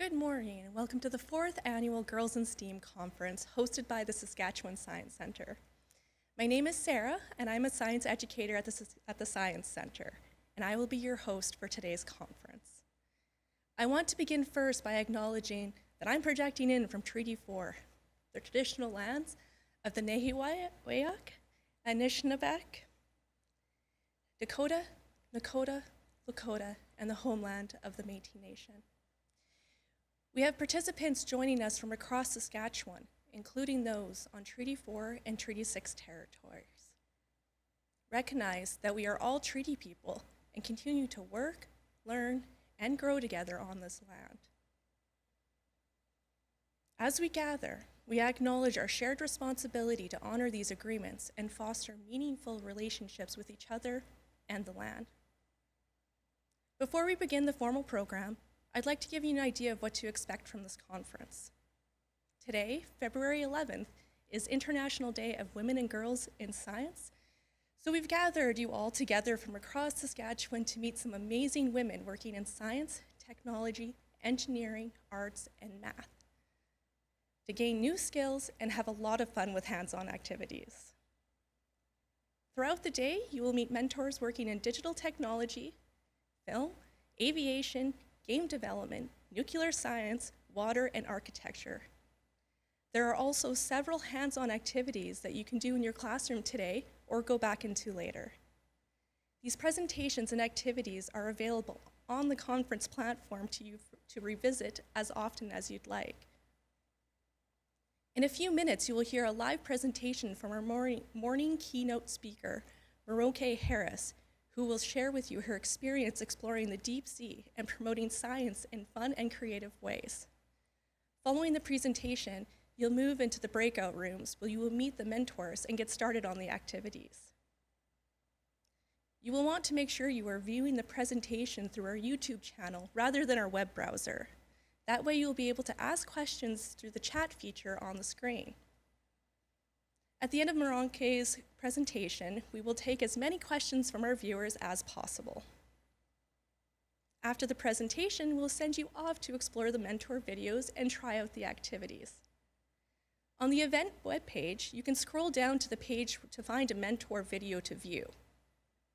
Good morning, and welcome to the 4th Annual Girls in STEAM Conference hosted by the Saskatchewan Science Centre. My name is Sarah, and I'm a science educator at the Science Centre, and I will be your host for today's conference. I want to begin first by acknowledging that I'm projecting in from Treaty 4, the traditional lands of the Nahiwaiak, Anishinaabeg, Dakota, Nakota, Lakota, and the homeland of the Métis Nation. We have participants joining us from across Saskatchewan, including those on Treaty 4 and Treaty 6 territories. Recognize that we are all treaty people and continue to work, learn, and grow together on this land. As we gather, we acknowledge our shared responsibility to honor these agreements and foster meaningful relationships with each other and the land. Before we begin the formal program, I'd like to give you an idea of what to expect from this conference. Today, February 11th, is International Day of Women and Girls in Science, so we've gathered you all together from across Saskatchewan to meet some amazing women working in science, technology, engineering, arts, and math, to gain new skills and have a lot of fun with hands-on activities. Throughout the day, you will meet mentors working in digital technology, film, aviation, game development, nuclear science, water, and architecture. There are also several hands-on activities that you can do in your classroom today or go back into later. These presentations and activities are available on the conference platform to you to revisit as often as you'd like. In a few minutes, you will hear a live presentation from our morning keynote speaker, Maroke Harris, who will share with you her experience exploring the deep sea and promoting science in fun and creative ways. Following the presentation, you'll move into the breakout rooms where you will meet the mentors and get started on the activities. You will want to make sure you are viewing the presentation through our YouTube channel rather than our web browser. That way you'll be able to ask questions through the chat feature on the screen. At the end of Maronke's presentation, we will take as many questions from our viewers as possible. After the presentation, we'll send you off to explore the mentor videos and try out the activities. On the event webpage, you can scroll down to the page to find a mentor video to view.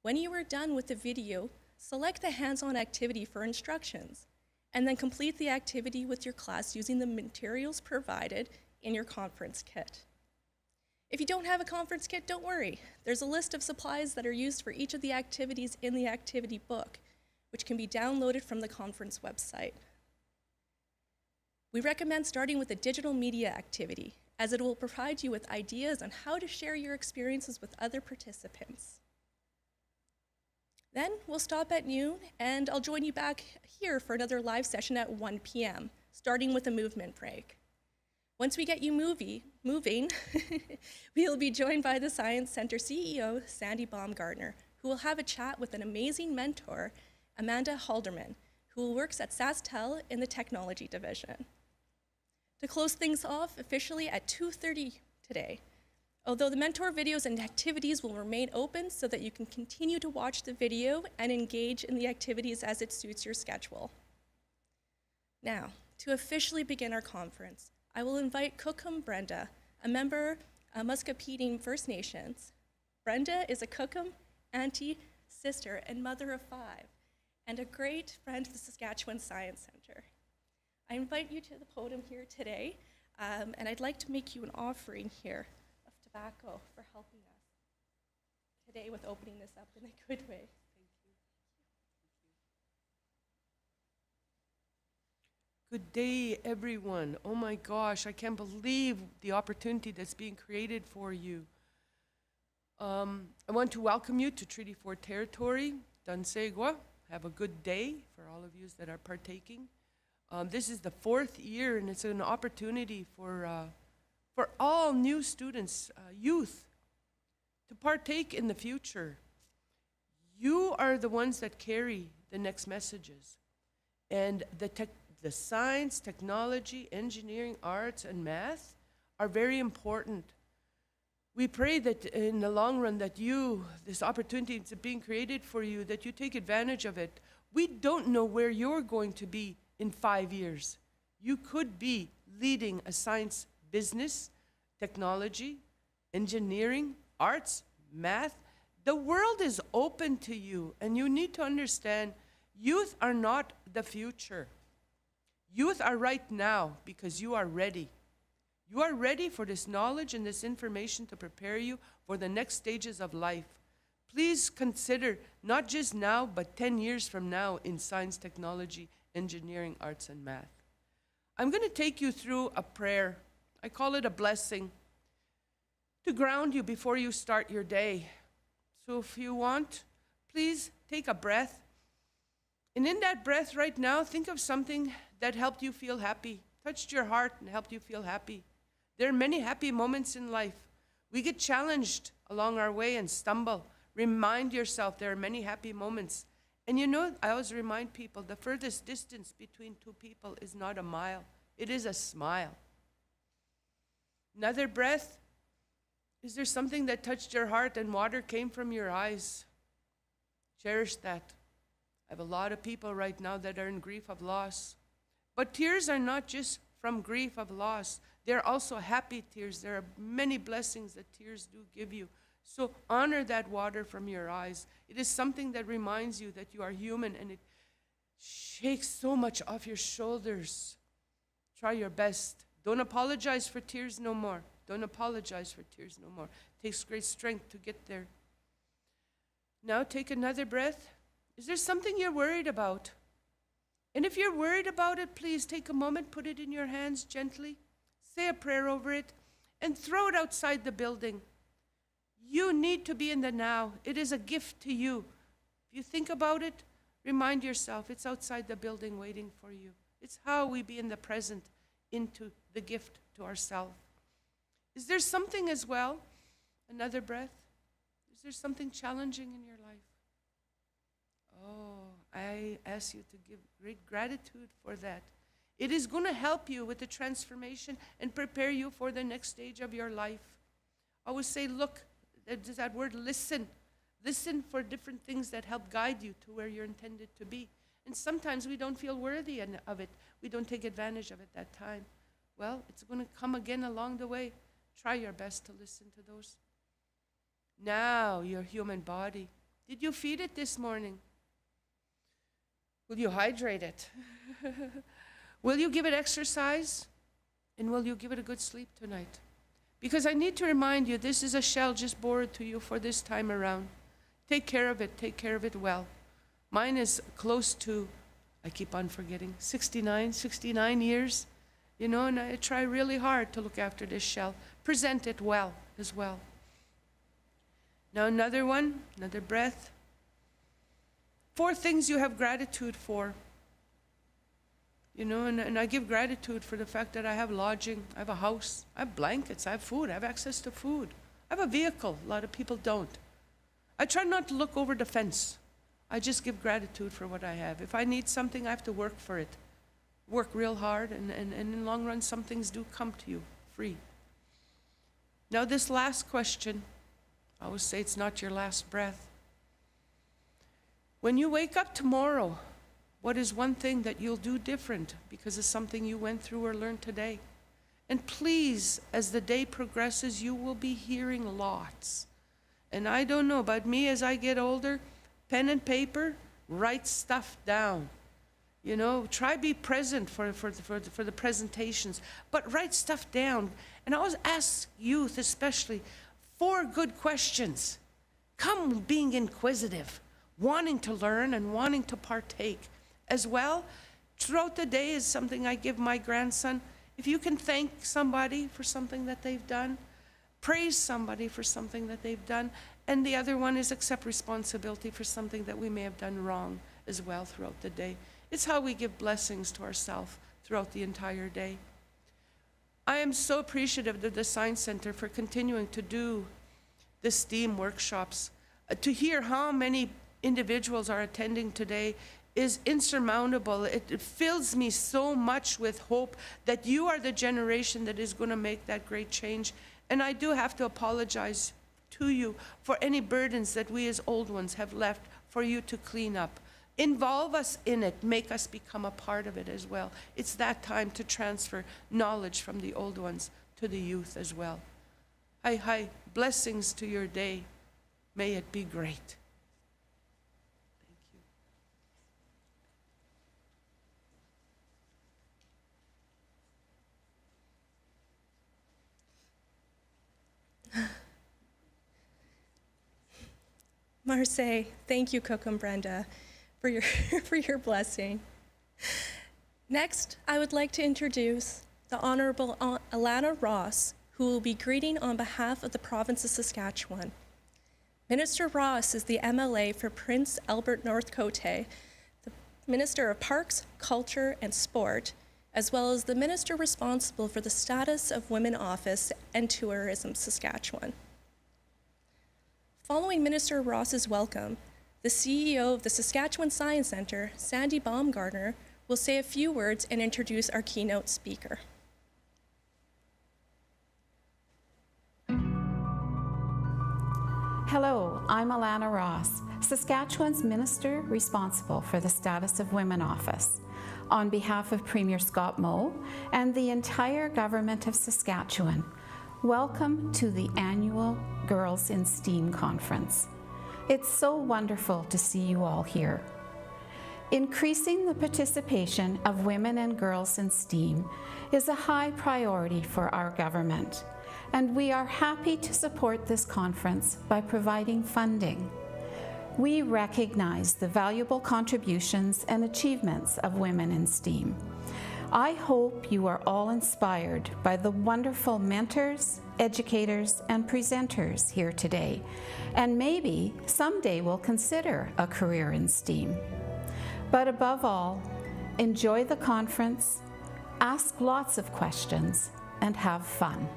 When you are done with the video, select the hands-on activity for instructions, and then complete the activity with your class using the materials provided in your conference kit. If you don't have a conference kit, don't worry. There's a list of supplies that are used for each of the activities in the activity book, which can be downloaded from the conference website. We recommend starting with a digital media activity, as it will provide you with ideas on how to share your experiences with other participants. Then we'll stop at noon, and I'll join you back here for another live session at 1 p.m., starting with a movement break. Once we get you moving, we'll be joined by the Science Centre CEO, Sandy Baumgartner, who will have a chat with an amazing mentor, Amanda Halderman, who works at SaskTel in the technology division. To close things off officially at 2:30 today, although the mentor videos and activities will remain open so that you can continue to watch the video and engage in the activities as it suits your schedule. Now, to officially begin our conference, I will invite Cookum Brenda, a member of Muscopine First Nations. Brenda is a Cookum, auntie, sister, and mother of 5, and a great friend of the Saskatchewan Science Centre. I invite you to the podium here today, and I'd like to make you an offering here of tobacco for helping us today with opening this up in a good way. Good day, everyone. Oh my gosh, I can't believe the opportunity that's being created for you. I want to welcome you to Treaty 4 territory, Dansegwa. Have a good day for all of you that are partaking. This is the 4th year, and it's an opportunity for all new students, youth, to partake in the future. You are the ones that carry the next messages, and the science, technology, engineering, arts, and math are very important. We pray that in the long run that this opportunity is being created for you, that you take advantage of it. We don't know where you're going to be in 5 years. You could be leading a science business, technology, engineering, arts, math. The world is open to you, and you need to understand youth are not the future. Youth are right now because you are ready. You are ready for this knowledge and this information to prepare you for the next stages of life. Please consider not just now, but 10 years from now in science, technology, engineering, arts, and math. I'm going to take you through a prayer. I call it a blessing to ground you before you start your day. So if you want, please take a breath. And in that breath right now, think of something that helped you feel happy, touched your heart and helped you feel happy. There are many happy moments in life. We get challenged along our way and stumble. Remind yourself there are many happy moments. And you know, I always remind people, the furthest distance between two people is not a mile. It is a smile. Another breath. Is there something that touched your heart and water came from your eyes? Cherish that. I have a lot of people right now that are in grief of loss. But tears are not just from grief of loss. They're also happy tears. There are many blessings that tears do give you. So honor that water from your eyes. It is something that reminds you that you are human, and it shakes so much off your shoulders. Try your best. Don't apologize for tears no more. Don't apologize for tears no more. It takes great strength to get there. Now take another breath. Is there something you're worried about? And if you're worried about it, please take a moment, put it in your hands gently, say a prayer over it, and throw it outside the building. You need to be in the now. It is a gift to you. If you think about it, remind yourself it's outside the building waiting for you. It's how we be in the present into the gift to ourselves. Is there something as well? Another breath. Is there something challenging in your life? Oh, I ask you to give great gratitude for that. It is going to help you with the transformation and prepare you for the next stage of your life. I always say, look, there's that word listen. Listen for different things that help guide you to where you're intended to be. And sometimes we don't feel worthy of it. We don't take advantage of it that time. Well, it's going to come again along the way. Try your best to listen to those. Now, your human body. Did you feed it this morning? Will you hydrate it? Will you give it exercise? And will you give it a good sleep tonight? Because I need to remind you, this is a shell just borrowed to you for this time around. Take care of it. Take care of it well. Mine is close to, I keep on forgetting, 69 years. You know, and I try really hard to look after this shell. Present it well as well. Now another one, another breath. 4 things you have gratitude for. You know, and I give gratitude for the fact that I have lodging, I have a house, I have blankets, I have food, I have access to food. I have a vehicle, a lot of people don't. I try not to look over the fence. I just give gratitude for what I have. If I need something, I have to work for it. Work real hard, and in the long run, some things do come to you free. Now this last question, I always say it's not your last breath. When you wake up tomorrow, what is one thing that you'll do different because of something you went through or learned today? And please, as the day progresses, you will be hearing lots. And I don't know about me as I get older, pen and paper, write stuff down. You know, try be present for the presentations, but write stuff down. And I always ask youth especially 4 good questions. Come being inquisitive, wanting to learn and wanting to partake. As well, throughout the day is something I give my grandson. If you can thank somebody for something that they've done, praise somebody for something that they've done, and the other one is accept responsibility for something that we may have done wrong as well throughout the day. It's how we give blessings to ourselves throughout the entire day. I am so appreciative of the Science Center for continuing to do the STEAM workshops. To hear how many individuals are attending today is insurmountable. It fills me so much with hope that you are the generation that is going to make that great change. And I do have to apologize to you for any burdens that we as old ones have left for you to clean up. Involve us in it. Make us become a part of it as well. It's that time to transfer knowledge from the old ones to the youth as well. Hi, blessings to your day. May it be great. Thank you. Marseille, thank you, Cook and Brenda, for your, for your blessing. Next, I would like to introduce the Honorable Alana Ross, who will be greeting on behalf of the province of Saskatchewan. Minister Ross is the MLA for Prince Albert North Cote, the Minister of Parks, Culture, and Sport, as well as the Minister responsible for the Status of Women Office and Tourism Saskatchewan. Following Minister Ross's welcome, the CEO of the Saskatchewan Science Centre, Sandy Baumgartner, will say a few words and introduce our keynote speaker. Hello, I'm Alana Ross, Saskatchewan's Minister responsible for the Status of Women Office. On behalf of Premier Scott Moe and the entire government of Saskatchewan, welcome to the annual Girls in STEAM Conference. It's so wonderful to see you all here. Increasing the participation of women and girls in STEAM is a high priority for our government, and we are happy to support this conference by providing funding. We recognize the valuable contributions and achievements of women in STEAM. I hope you are all inspired by the wonderful mentors, educators, and presenters here today, and maybe someday will consider a career in STEAM. But above all, enjoy the conference, ask lots of questions, and have fun.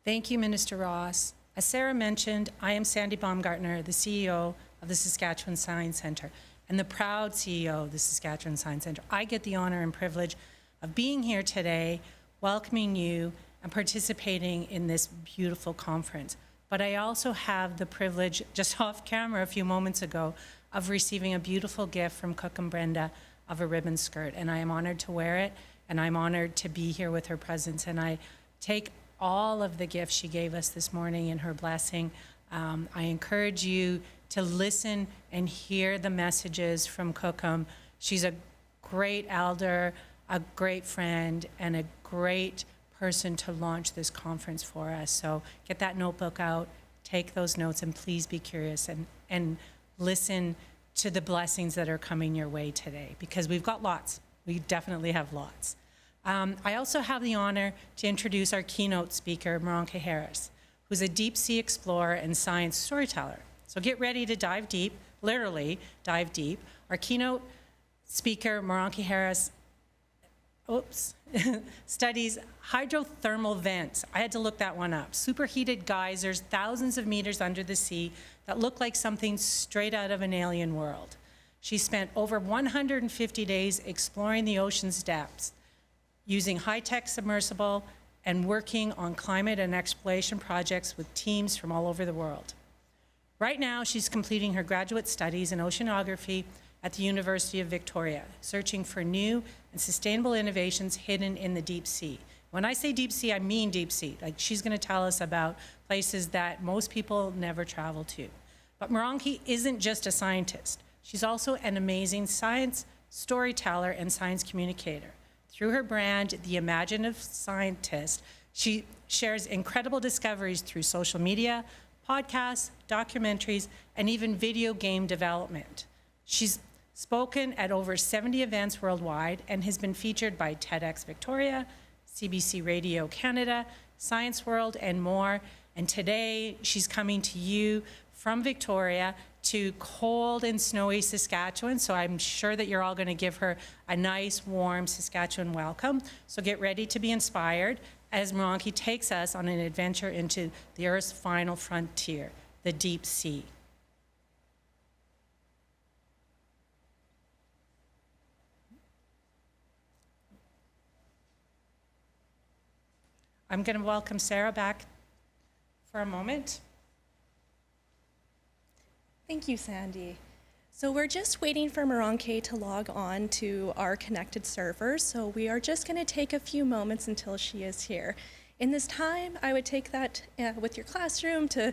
Thank you, Minister Ross. As Sarah mentioned, I am Sandy Baumgartner, the CEO of the Saskatchewan Science Centre and the proud CEO of the Saskatchewan Science Centre. I get the honor and privilege of being here today, welcoming you and participating in this beautiful conference. But I also have the privilege, just off camera a few moments ago, of receiving a beautiful gift from Cook and Brenda of a ribbon skirt. And I am honored to wear it, and I'm honored to be here with her presence. And I take all of the gifts she gave us this morning in her blessing. I encourage you to listen and hear the messages from Cookham. She's a great elder, a great friend, and a great person to launch this conference for us. So get that notebook out, take those notes, and please be curious and listen to the blessings that are coming your way today, because we've got lots. We definitely have lots. I also have the honor to introduce our keynote speaker, Moronka Harris, who's a deep sea explorer and science storyteller. So get ready to dive deep, literally dive deep. Our keynote speaker, Moronka Harris, studies hydrothermal vents. I had to look that one up. Superheated geysers, thousands of meters under the sea that look like something straight out of an alien world. She spent over 150 days exploring the ocean's depths, using high-tech submersible and working on climate and exploration projects with teams from all over the world. Right now, she's completing her graduate studies in oceanography at the University of Victoria, searching for new and sustainable innovations hidden in the deep sea. When I say deep sea, I mean deep sea. Like, she's going to tell us about places that most people never travel to. But Moronka isn't just a scientist. She's also an amazing science storyteller and science communicator. Through her brand, The Imaginative Scientist, she shares incredible discoveries through social media, podcasts, documentaries, and even video game development. She's spoken at over 70 events worldwide and has been featured by TEDx Victoria, CBC Radio Canada, Science World, and more. And today, she's coming to you from Victoria to cold and snowy Saskatchewan. So I'm sure that you're all going to give her a nice, warm Saskatchewan welcome. So get ready to be inspired as Moronka takes us on an adventure into the Earth's final frontier, the deep sea. I'm going to welcome Sarah back for a moment. Thank you, Sandy. So we're just waiting for Moronke to log on to our connected server. So we are just going to take a few moments until she is here. In this time, I would take that with your classroom to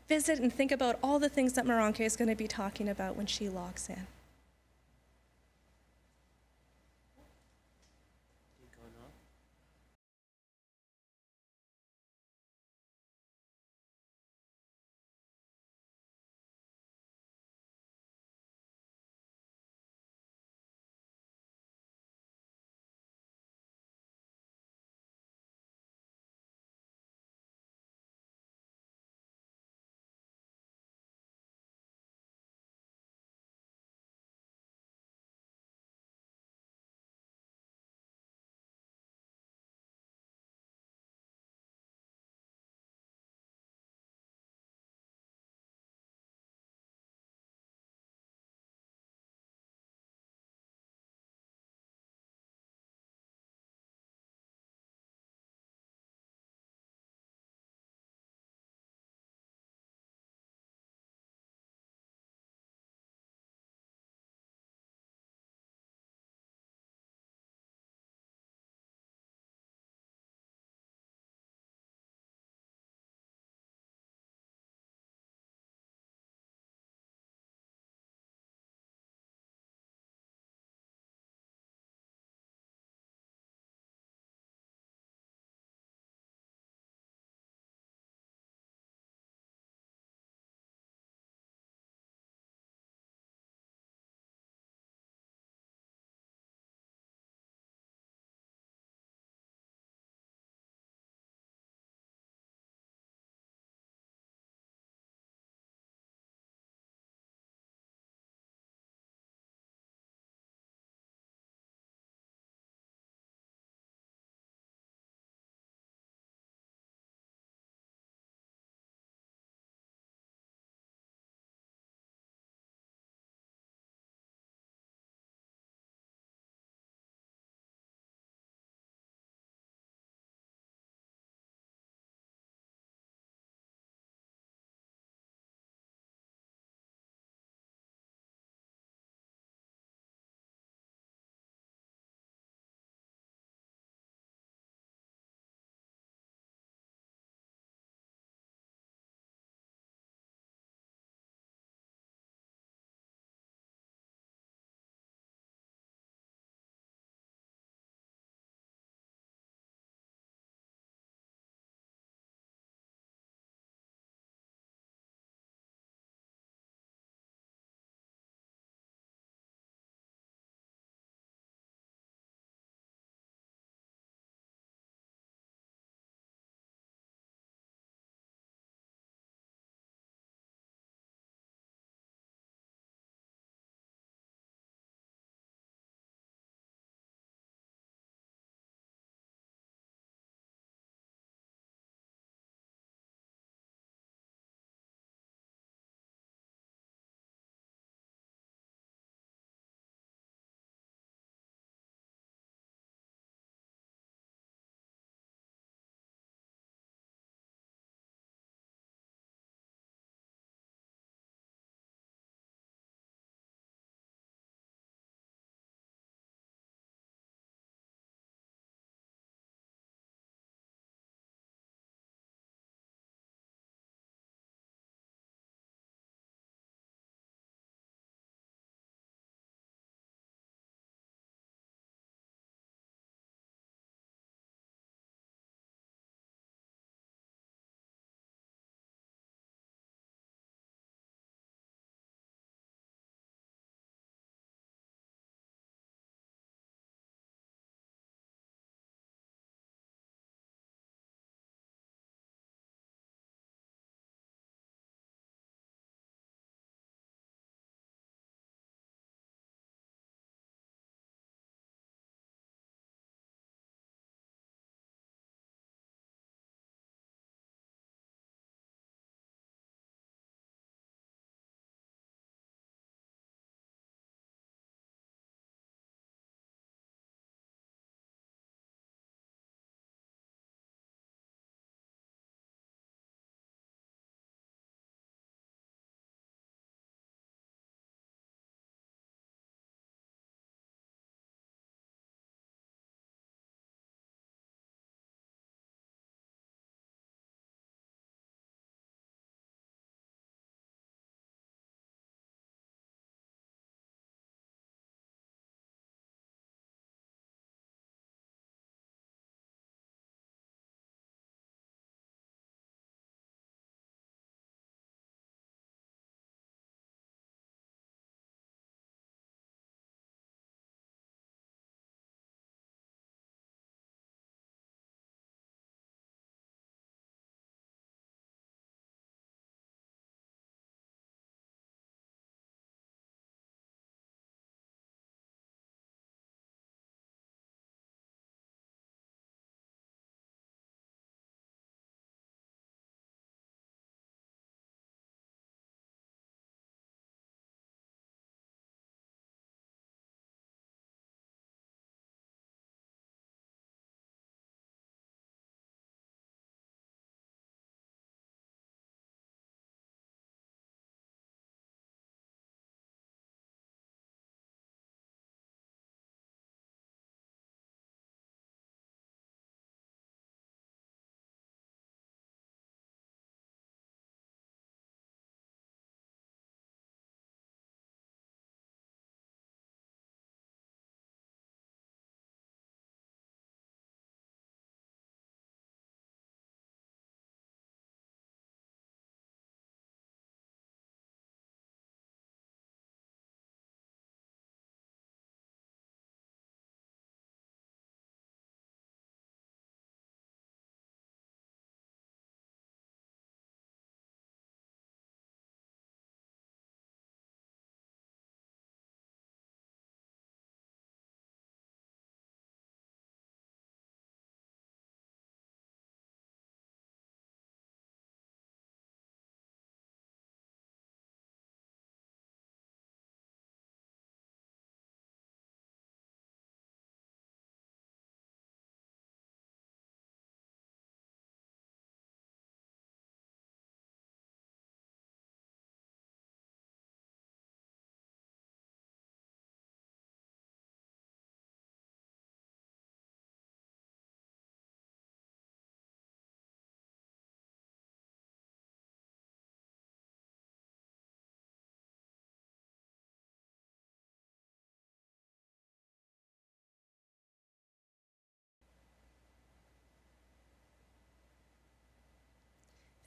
visit and think about all the things that Moronke is going to be talking about when she logs in.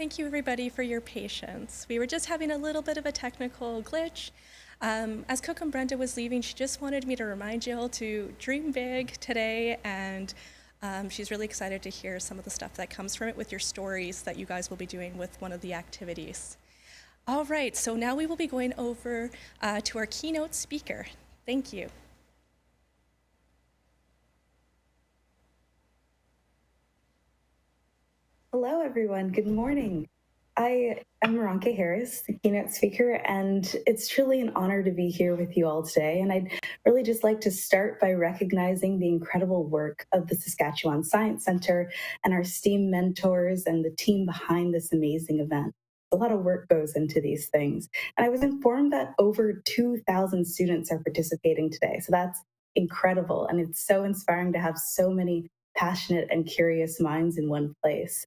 Thank you, everybody, for your patience. We were just having a little bit of a technical glitch. As Cook and Brenda was leaving, she just wanted me to remind you all to dream big today, and she's really excited to hear some of the stuff that comes from it with your stories that you guys will be doing with one of the activities. All right, so now we will be going over to our keynote speaker. Thank you. Hello, everyone. Good morning. I am Maranka Harris, the keynote speaker, and it's truly an honor to be here with you all today. And I'd really just like to start by recognizing the incredible work of the Saskatchewan Science Centre and our STEAM mentors and the team behind this amazing event. A lot of work goes into these things. And I was informed that over 2,000 students are participating today. So that's incredible. And it's so inspiring to have so many passionate and curious minds in one place.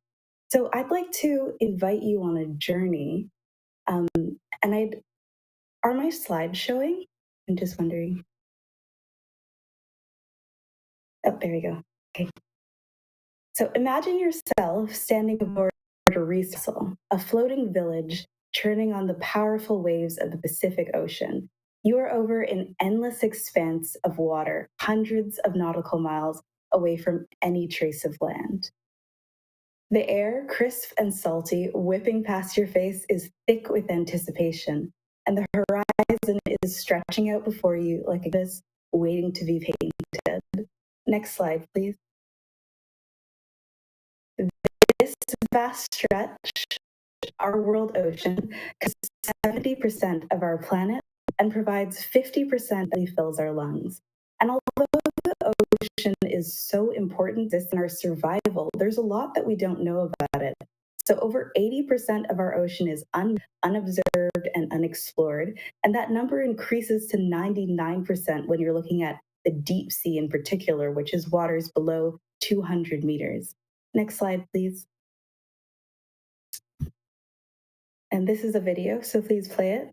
So I'd like to invite you on a journey. Are my slides showing? I'm just wondering. Oh, there we go. Okay. So imagine yourself standing aboard a reef vessel, a floating village churning on the powerful waves of the Pacific Ocean. You are over an endless expanse of water, hundreds of nautical miles away from any trace of land. The air, crisp and salty, whipping past your face, is thick with anticipation, and the horizon is stretching out before you like a canvas waiting to be painted. Next slide, please. This vast stretch, our world ocean, covers 70% of our planet and provides 50% that fills our lungs. And although the ocean is so important in our survival, there's a lot that we don't know about it. So over 80% of our ocean is unobserved and unexplored, and that number increases to 99% when you're looking at the deep sea in particular, which is waters below 200 meters. Next slide, please. And this is a video, so please play it.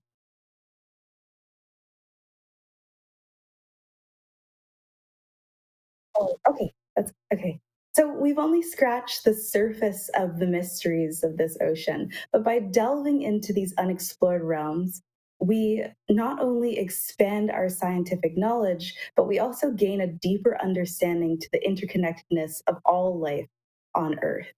Oh, okay, that's okay. So we've only scratched the surface of the mysteries of this ocean, but by delving into these unexplored realms, we not only expand our scientific knowledge, but we also gain a deeper understanding to the interconnectedness of all life on Earth.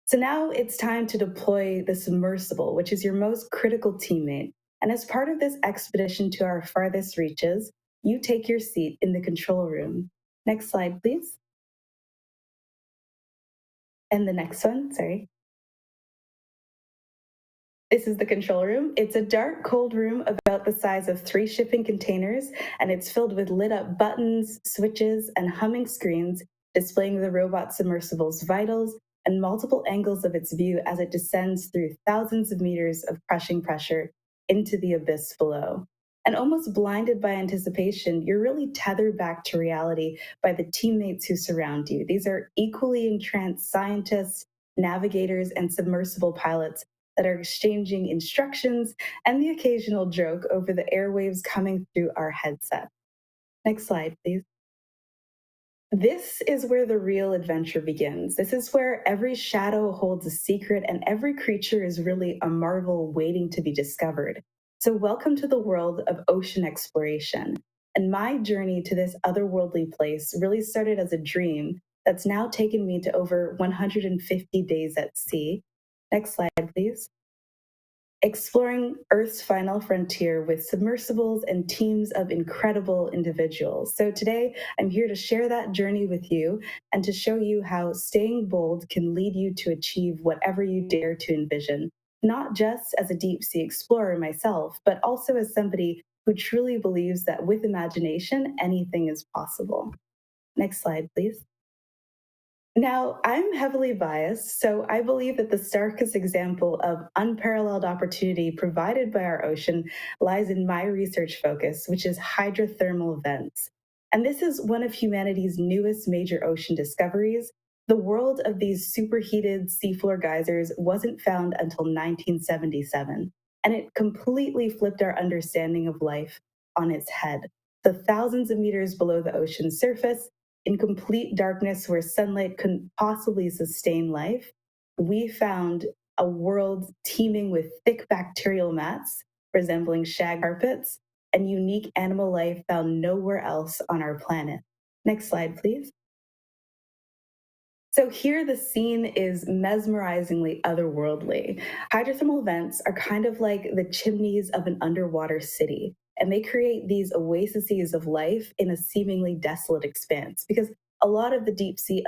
So now it's time to deploy the submersible, which is your most critical teammate. And as part of this expedition to our farthest reaches, you take your seat in the control room. Next slide, please. And the next one, sorry. This is the control room. It's a dark, cold room about the size of 3 shipping containers, and it's filled with lit up buttons, switches, and humming screens displaying the robot submersible's vitals and multiple angles of its view as it descends through thousands of meters of crushing pressure into the abyss below. And almost blinded by anticipation, you're really tethered back to reality by the teammates who surround you. These are equally entranced scientists, navigators, and submersible pilots that are exchanging instructions and the occasional joke over the airwaves coming through our headset. Next slide, please. This is where the real adventure begins. This is where every shadow holds a secret and every creature is really a marvel waiting to be discovered. So welcome to the world of ocean exploration. And my journey to this otherworldly place really started as a dream that's now taken me to over 150 days at sea. Next slide, please. Exploring Earth's final frontier with submersibles and teams of incredible individuals. So today, I'm here to share that journey with you and to show you how staying bold can lead you to achieve whatever you dare to envision, not just as a deep sea explorer myself, but also as somebody who truly believes that with imagination, anything is possible. Next slide, please. Now, I'm heavily biased, so I believe that the starkest example of unparalleled opportunity provided by our ocean lies in my research focus, which is hydrothermal vents. And this is one of humanity's newest major ocean discoveries. The world of these superheated seafloor geysers wasn't found until 1977, and it completely flipped our understanding of life on its head. So thousands of meters below the ocean's surface, in complete darkness where sunlight couldn't possibly sustain life, we found a world teeming with thick bacterial mats resembling shag carpets and unique animal life found nowhere else on our planet. Next slide, please. So here the scene is mesmerizingly otherworldly. Hydrothermal vents are kind of like the chimneys of an underwater city, and they create these oases of life in a seemingly desolate expanse because a lot of the deep sea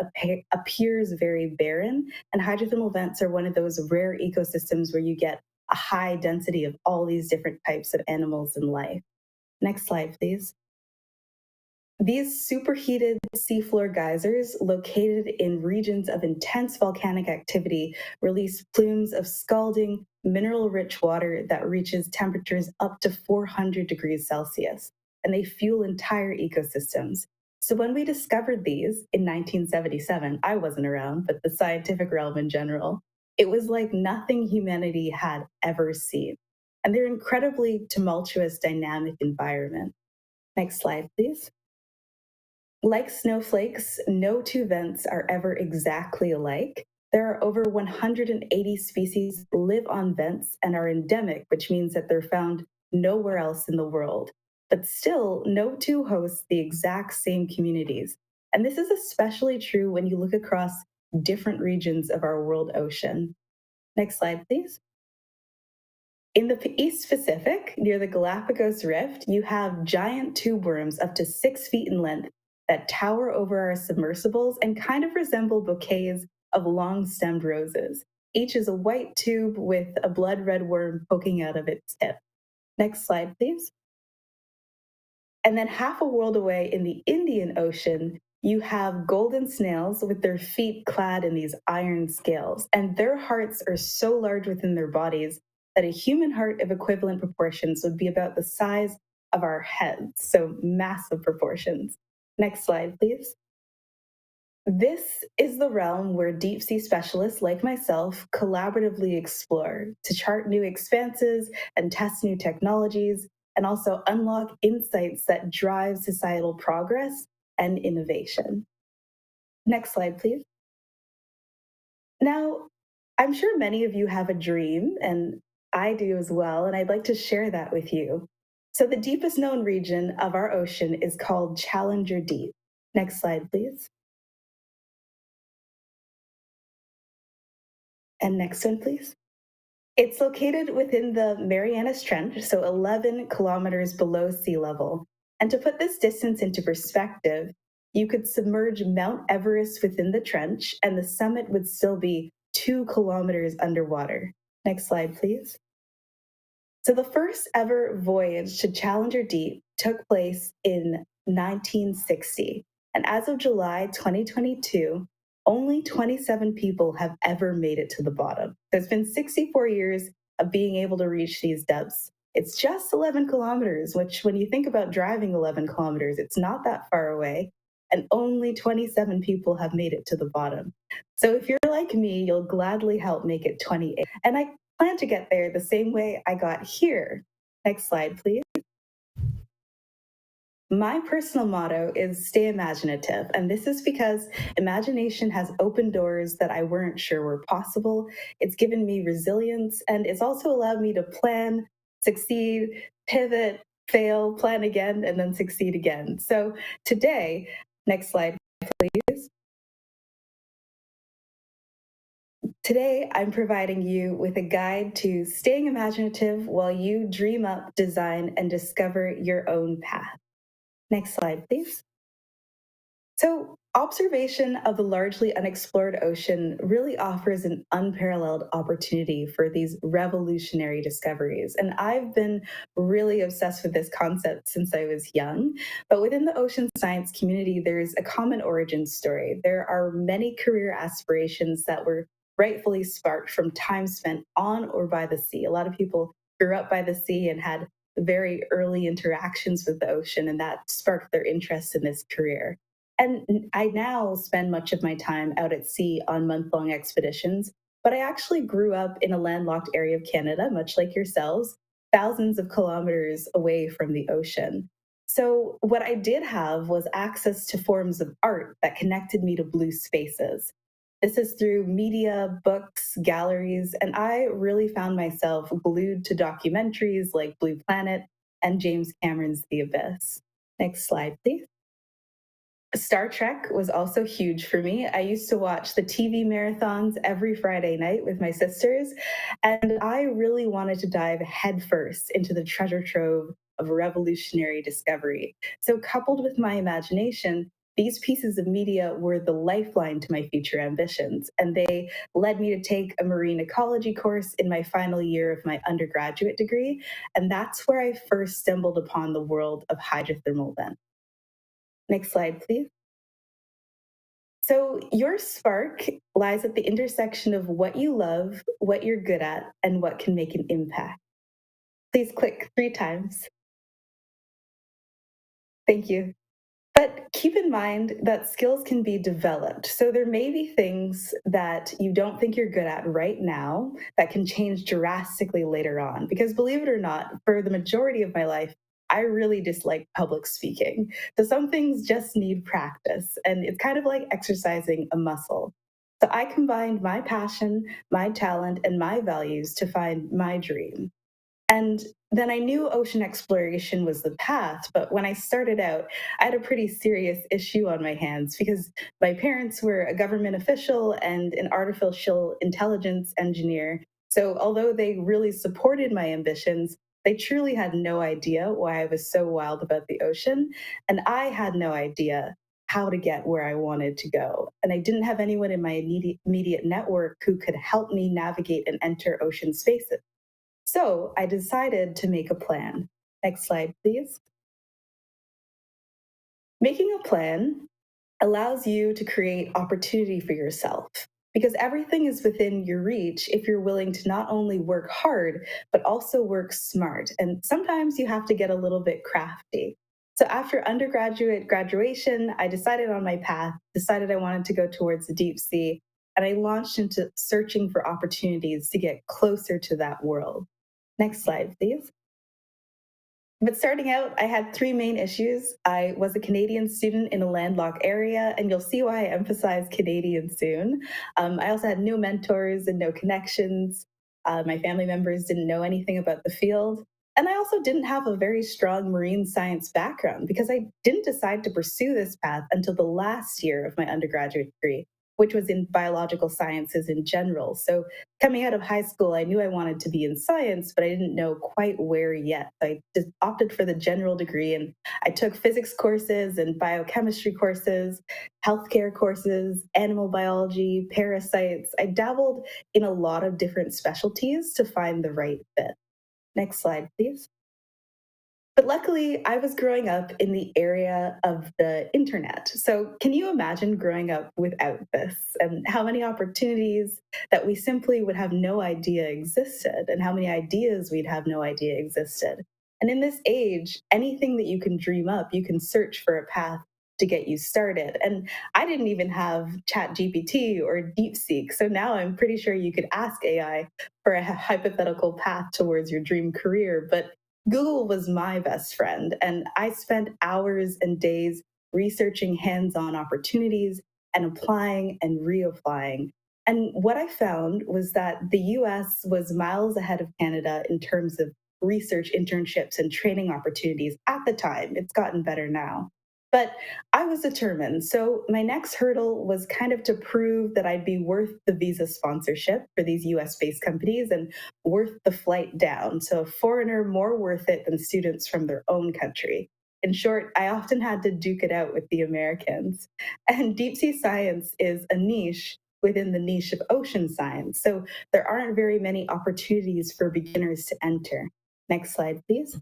appears very barren, and hydrothermal vents are one of those rare ecosystems where you get a high density of all these different types of animals and life. Next slide, please. These superheated seafloor geysers, located in regions of intense volcanic activity, release plumes of scalding, mineral-rich water that reaches temperatures up to 400 degrees Celsius, and they fuel entire ecosystems. So when we discovered these in 1977, I wasn't around, but the scientific realm in general, it was like nothing humanity had ever seen. And they're incredibly tumultuous, dynamic environment. Next slide, please. Like snowflakes, no two vents are ever exactly alike. There are over 180 species live on vents and are endemic, which means that they're found nowhere else in the world. But still, no two hosts the exact same communities. And this is especially true when you look across different regions of our world ocean. Next slide, please. In the East Pacific, near the Galapagos Rift, you have giant tube worms up to 6 feet in length that tower over our submersibles and kind of resemble bouquets of long-stemmed roses. Each is a white tube with a blood red worm poking out of its tip. Next slide, please. And then half a world away in the Indian Ocean, you have golden snails with their feet clad in these iron scales, and their hearts are so large within their bodies that a human heart of equivalent proportions would be about the size of our heads, so massive proportions. Next slide, please. This is the realm where deep sea specialists like myself collaboratively explore to chart new expanses and test new technologies, and also unlock insights that drive societal progress and innovation. Next slide, please. Now, I'm sure many of you have a dream, and I do as well, and I'd like to share that with you. So the deepest known region of our ocean is called Challenger Deep. Next slide, please. And next one, please. It's located within the Marianas Trench, so 11 kilometers below sea level. And to put this distance into perspective, you could submerge Mount Everest within the trench, and the summit would still be 2 kilometers underwater. Next slide, please. So the first ever voyage to Challenger Deep took place in 1960. And as of July 2022, only 27 people have ever made it to the bottom. There's been 64 years of being able to reach these depths. It's just 11 kilometers, which when you think about driving 11 kilometers, it's not that far away. And only 27 people have made it to the bottom. So if you're like me, you'll gladly help make it 28. And I plan to get there the same way I got here. Next slide, please. My personal motto is stay imaginative, and this is because imagination has opened doors that I weren't sure were possible. It's given me resilience, and it's also allowed me to plan, succeed, pivot, fail, plan again, and then succeed again. So today, next slide, please. Today, I'm providing you with a guide to staying imaginative while you dream up, design, and discover your own path. Next slide, please. So, observation of the largely unexplored ocean really offers an unparalleled opportunity for these revolutionary discoveries. And I've been really obsessed with this concept since I was young. But within the ocean science community, there's a common origin story. There are many career aspirations that were rightfully sparked from time spent on or by the sea. A lot of people grew up by the sea and had very early interactions with the ocean, and that sparked their interest in this career. And I now spend much of my time out at sea on month-long expeditions, but I actually grew up in a landlocked area of Canada, much like yourselves, thousands of kilometers away from the ocean. So what I did have was access to forms of art that connected me to blue spaces. This is through media, books, galleries, and I really found myself glued to documentaries like Blue Planet and James Cameron's The Abyss. Next slide, please. Star Trek was also huge for me. I used to watch the TV marathons every Friday night with my sisters, and I really wanted to dive headfirst into the treasure trove of revolutionary discovery. So, coupled with my imagination, these pieces of media were the lifeline to my future ambitions, and they led me to take a marine ecology course in my final year of my undergraduate degree. And that's where I first stumbled upon the world of hydrothermal vents. Next slide, please. So, your spark lies at the intersection of what you love, what you're good at, and what can make an impact. Please click 3 times. Thank you. But keep in mind that skills can be developed. So there may be things that you don't think you're good at right now that can change drastically later on. Because believe it or not, for the majority of my life, I really dislike public speaking. So some things just need practice, and it's kind of like exercising a muscle. So I combined my passion, my talent, and my values to find my dream. And then I knew ocean exploration was the path, but when I started out, I had a pretty serious issue on my hands because my parents were a government official and an artificial intelligence engineer. So although they really supported my ambitions, they truly had no idea why I was so wild about the ocean. And I had no idea how to get where I wanted to go. And I didn't have anyone in my immediate network who could help me navigate and enter ocean spaces. So I decided to make a plan. Next slide, please. Making a plan allows you to create opportunity for yourself because everything is within your reach if you're willing to not only work hard, but also work smart. And sometimes you have to get a little bit crafty. So after undergraduate graduation, I decided on my path, decided I wanted to go towards the deep sea, and I launched into searching for opportunities to get closer to that world. Next slide, please. But starting out, I had 3 main issues. I was a Canadian student in a landlocked area, and you'll see why I emphasize Canadian soon. I also had no mentors and no connections. My family members didn't know anything about the field. And I also didn't have a very strong marine science background because I didn't decide to pursue this path until the last year of my undergraduate degree, which was in biological sciences in general. So coming out of high school, I knew I wanted to be in science, but I didn't know quite where yet. I just opted for the general degree, and I took physics courses and biochemistry courses, healthcare courses, animal biology, parasites. I dabbled in a lot of different specialties to find the right fit. Next slide, please. But luckily, I was growing up in the area of the internet. So, can you imagine growing up without this and how many opportunities that we simply would have no idea existed, and how many ideas we'd have no idea existed? And in this age, anything that you can dream up, you can search for a path to get you started. And I didn't even have ChatGPT or DeepSeek. So now I'm pretty sure you could ask AI for a hypothetical path towards your dream career. But Google was my best friend, and I spent hours and days researching hands on opportunities and applying and reapplying. And what I found was that the US was miles ahead of Canada in terms of research internships and training opportunities at the time. It's gotten better now. But I was determined. So my next hurdle was kind of to prove that I'd be worth the visa sponsorship for these US based companies and worth the flight down. So a foreigner more worth it than students from their own country. In short, I often had to duke it out with the Americans. And deep sea science is a niche within the niche of ocean science. So there aren't very many opportunities for beginners to enter. Next slide, please.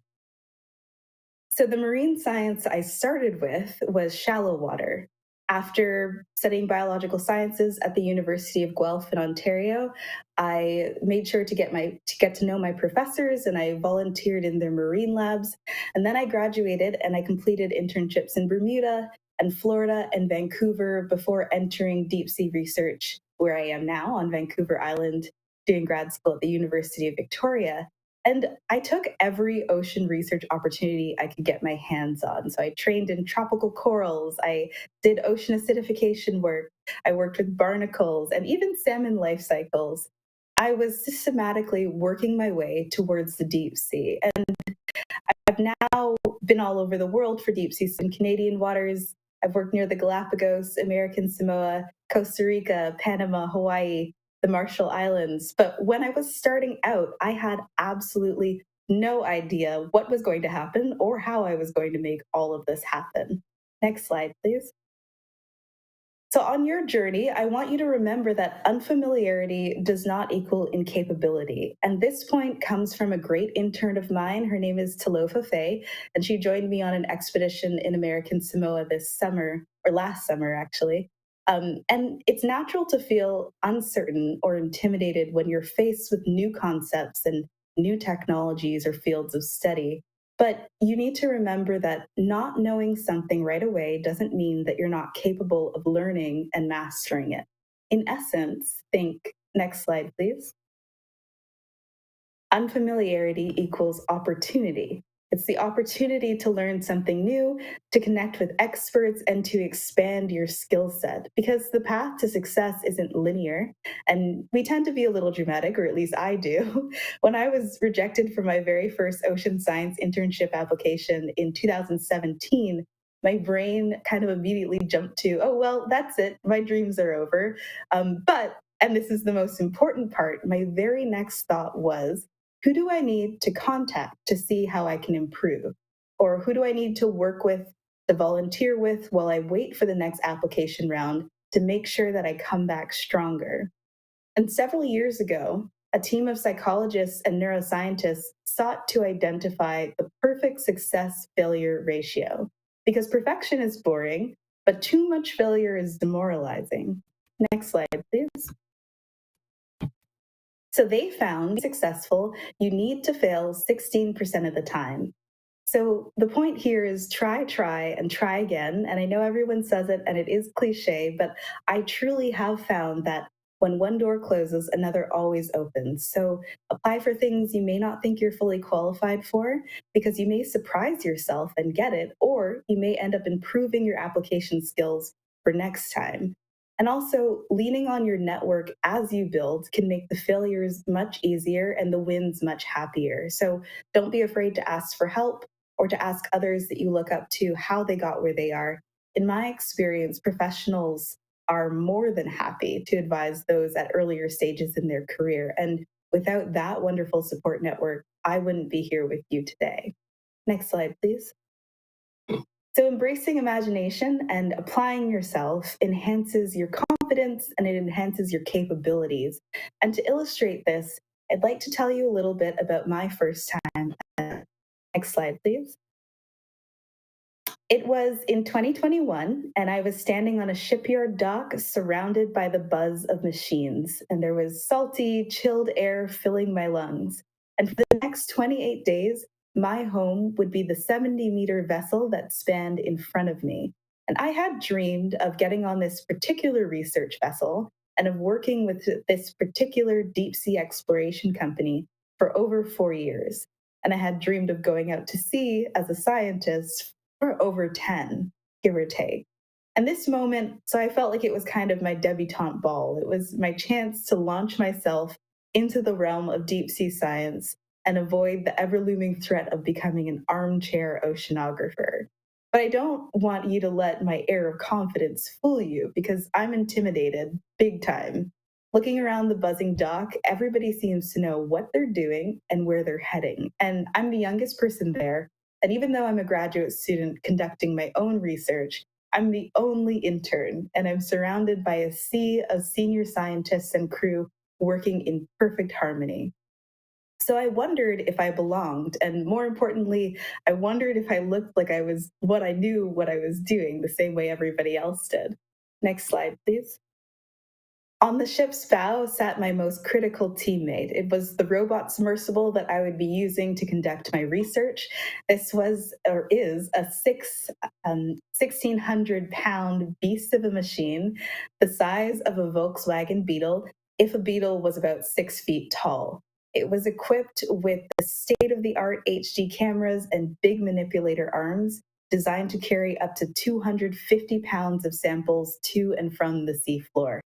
So the marine science I started with was shallow water. After studying biological sciences at the University of Guelph in Ontario, I made sure to get to know my professors, and I volunteered in their marine labs. And then I graduated and I completed internships in Bermuda and Florida and Vancouver before entering deep sea research where I am now on Vancouver Island doing grad school at the University of Victoria. And I took every ocean research opportunity I could get my hands on. So I trained in tropical corals, I did ocean acidification work, I worked with barnacles and even salmon life cycles. I was systematically working my way towards the deep sea. And I've now been all over the world for deep sea, in Canadian waters. I've worked near the Galapagos, American Samoa, Costa Rica, Panama, Hawaii, the Marshall Islands. But when I was starting out, I had absolutely no idea what was going to happen or how I was going to make all of this happen. Next slide, please. So on your journey, I want you to remember that unfamiliarity does not equal incapability. And this point comes from a great intern of mine. Her name is Talofa Faye, and she joined me on an expedition in American Samoa this summer, or last summer, actually. And it's natural to feel uncertain or intimidated when you're faced with new concepts and new technologies or fields of study. But you need to remember that not knowing something right away doesn't mean that you're not capable of learning and mastering it. In essence, think, next slide, please. Unfamiliarity equals opportunity. It's the opportunity to learn something new, to connect with experts, and to expand your skill set. Because the path to success isn't linear, and we tend to be a little dramatic, or at least I do. When I was rejected for my very first ocean science internship application in 2017, my brain kind of immediately jumped to, oh, well, that's it. My dreams are over. But, and this is the most important part, my very next thought was, who do I need to contact to see how I can improve? Or who do I need to work with, to volunteer with while I wait for the next application round to make sure that I come back stronger? And several years ago, a team of psychologists and neuroscientists sought to identify the perfect success-failure ratio, because perfection is boring, but too much failure is demoralizing. Next slide, please. So they found to be successful, you need to fail 16% of the time. So the point here is try, and try again. And I know everyone says it and it is cliche, but I truly have found that when one door closes, another always opens. So apply for things you may not think you're fully qualified for, because you may surprise yourself and get it, or you may end up improving your application skills for next time. And also, leaning on your network as you build can make the failures much easier and the wins much happier. So don't be afraid to ask for help or to ask others that you look up to how they got where they are. In my experience, professionals are more than happy to advise those at earlier stages in their career. And without that wonderful support network, I wouldn't be here with you today. Next slide, please. So embracing imagination and applying yourself enhances your confidence and it enhances your capabilities. And to illustrate this, I'd like to tell you a little bit about my first time. Next slide, please. It was in 2021, and I was standing on a shipyard dock surrounded by the buzz of machines, and there was salty, chilled air filling my lungs. And for the next 28 days, my home would be the 70-meter vessel that spanned in front of me. And I had dreamed of getting on this particular research vessel and of working with this particular deep sea exploration company for over 4 years. And I had dreamed of going out to sea as a scientist for over 10, give or take. And this moment, so I felt like it was kind of my debutante ball. It was my chance to launch myself into the realm of deep sea science and avoid the ever-looming threat of becoming an armchair oceanographer. But I don't want you to let my air of confidence fool you, because I'm intimidated big time. Looking around the buzzing dock, everybody seems to know what they're doing and where they're heading. And I'm the youngest person there. And even though I'm a graduate student conducting my own research, I'm the only intern, and I'm surrounded by a sea of senior scientists and crew working in perfect harmony. So I wondered if I belonged, and more importantly, I wondered if I looked like I was what I knew what I was doing, the same way everybody else did. Next slide, please. On the ship's bow sat my most critical teammate. It was the robot submersible that I would be using to conduct my research. This was, or is, a 1,600-pound beast of a machine, the size of a Volkswagen Beetle, if a Beetle was about 6 feet tall. It was equipped with the state-of-the-art HD cameras and big manipulator arms designed to carry up to 250 pounds of samples to and from the seafloor.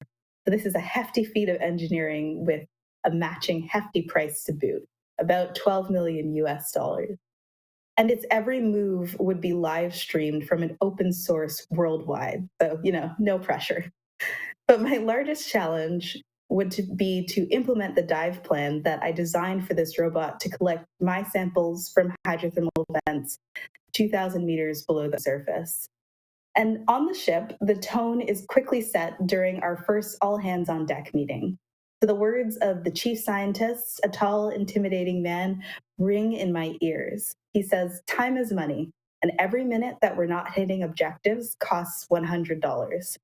So this is a hefty feat of engineering with a matching hefty price to boot, about 12 million US dollars. And its every move would be live streamed from an open source worldwide. So, no pressure. But my largest challenge would be to implement the dive plan that I designed for this robot to collect my samples from hydrothermal vents 2,000 meters below the surface. And on the ship, the tone is quickly set during our first all-hands-on-deck meeting. So the words of the chief scientist, a tall, intimidating man, ring in my ears. He says, "Time is money, and every minute that we're not hitting objectives costs $100.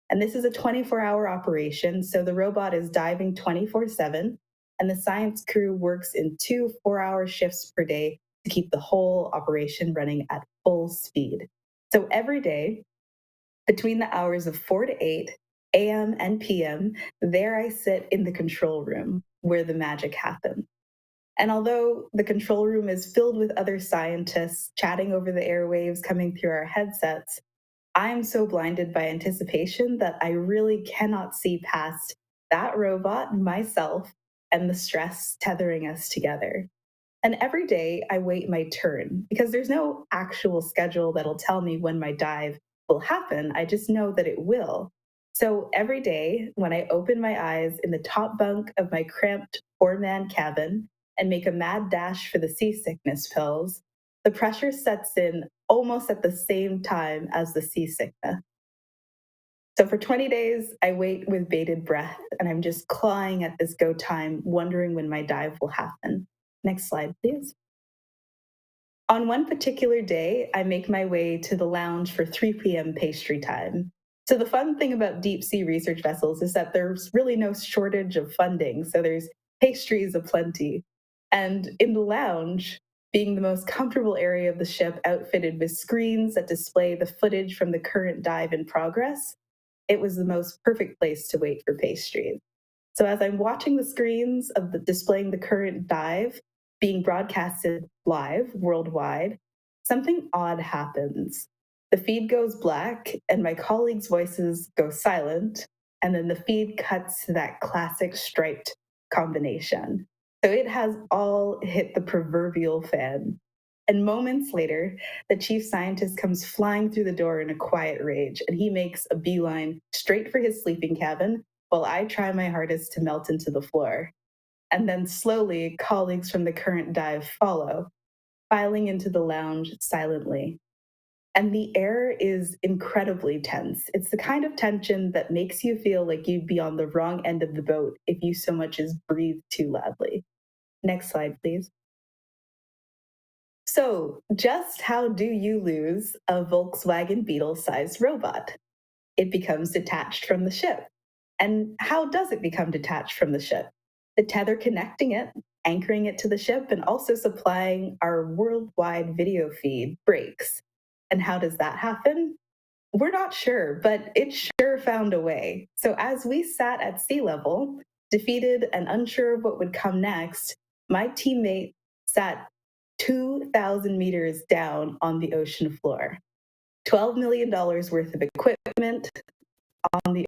And this is a 24-hour operation, so the robot is diving 24/7, and the science crew works in 2 4-hour shifts per day to keep the whole operation running at full speed. So every day, between the hours of 4 to 8 a.m. and p.m., there I sit in the control room where the magic happens. And although the control room is filled with other scientists chatting over the airwaves coming through our headsets, I am so blinded by anticipation that I really cannot see past that robot, myself, and the stress tethering us together. And every day I wait my turn because there's no actual schedule that'll tell me when my dive will happen. I just know that it will. So every day when I open my eyes in the top bunk of my cramped 4-man cabin and make a mad dash for the seasickness pills, the pressure sets in almost at the same time as the seasickness. So for 20 days, I wait with bated breath, and I'm just clawing at this go time, wondering when my dive will happen. Next slide, please. On one particular day, I make my way to the lounge for 3 p.m. pastry time. So the fun thing about deep sea research vessels is that there's really no shortage of funding, so there's pastries aplenty. And in the lounge, being the most comfortable area of the ship outfitted with screens that display the footage from the current dive in progress, it was the most perfect place to wait for pastries. So as I'm watching the screens of displaying the current dive being broadcasted live worldwide, something odd happens. The feed goes black and my colleagues' voices go silent, and then the feed cuts to that classic striped combination. So it has all hit the proverbial fan. And moments later, the chief scientist comes flying through the door in a quiet rage, and he makes a beeline straight for his sleeping cabin while I try my hardest to melt into the floor. And then slowly, colleagues from the current dive follow, filing into the lounge silently. And the air is incredibly tense. It's the kind of tension that makes you feel like you'd be on the wrong end of the boat if you so much as breathe too loudly. Next slide, please. So, just how do you lose a Volkswagen Beetle-sized robot? It becomes detached from the ship. And how does it become detached from the ship? The tether connecting it, anchoring it to the ship, and also supplying our worldwide video feed breaks. And how does that happen? We're not sure, but it sure found a way. So as we sat at sea level, defeated and unsure of what would come next, my teammate sat 2,000 meters down on the ocean floor. $12 million worth of equipment on the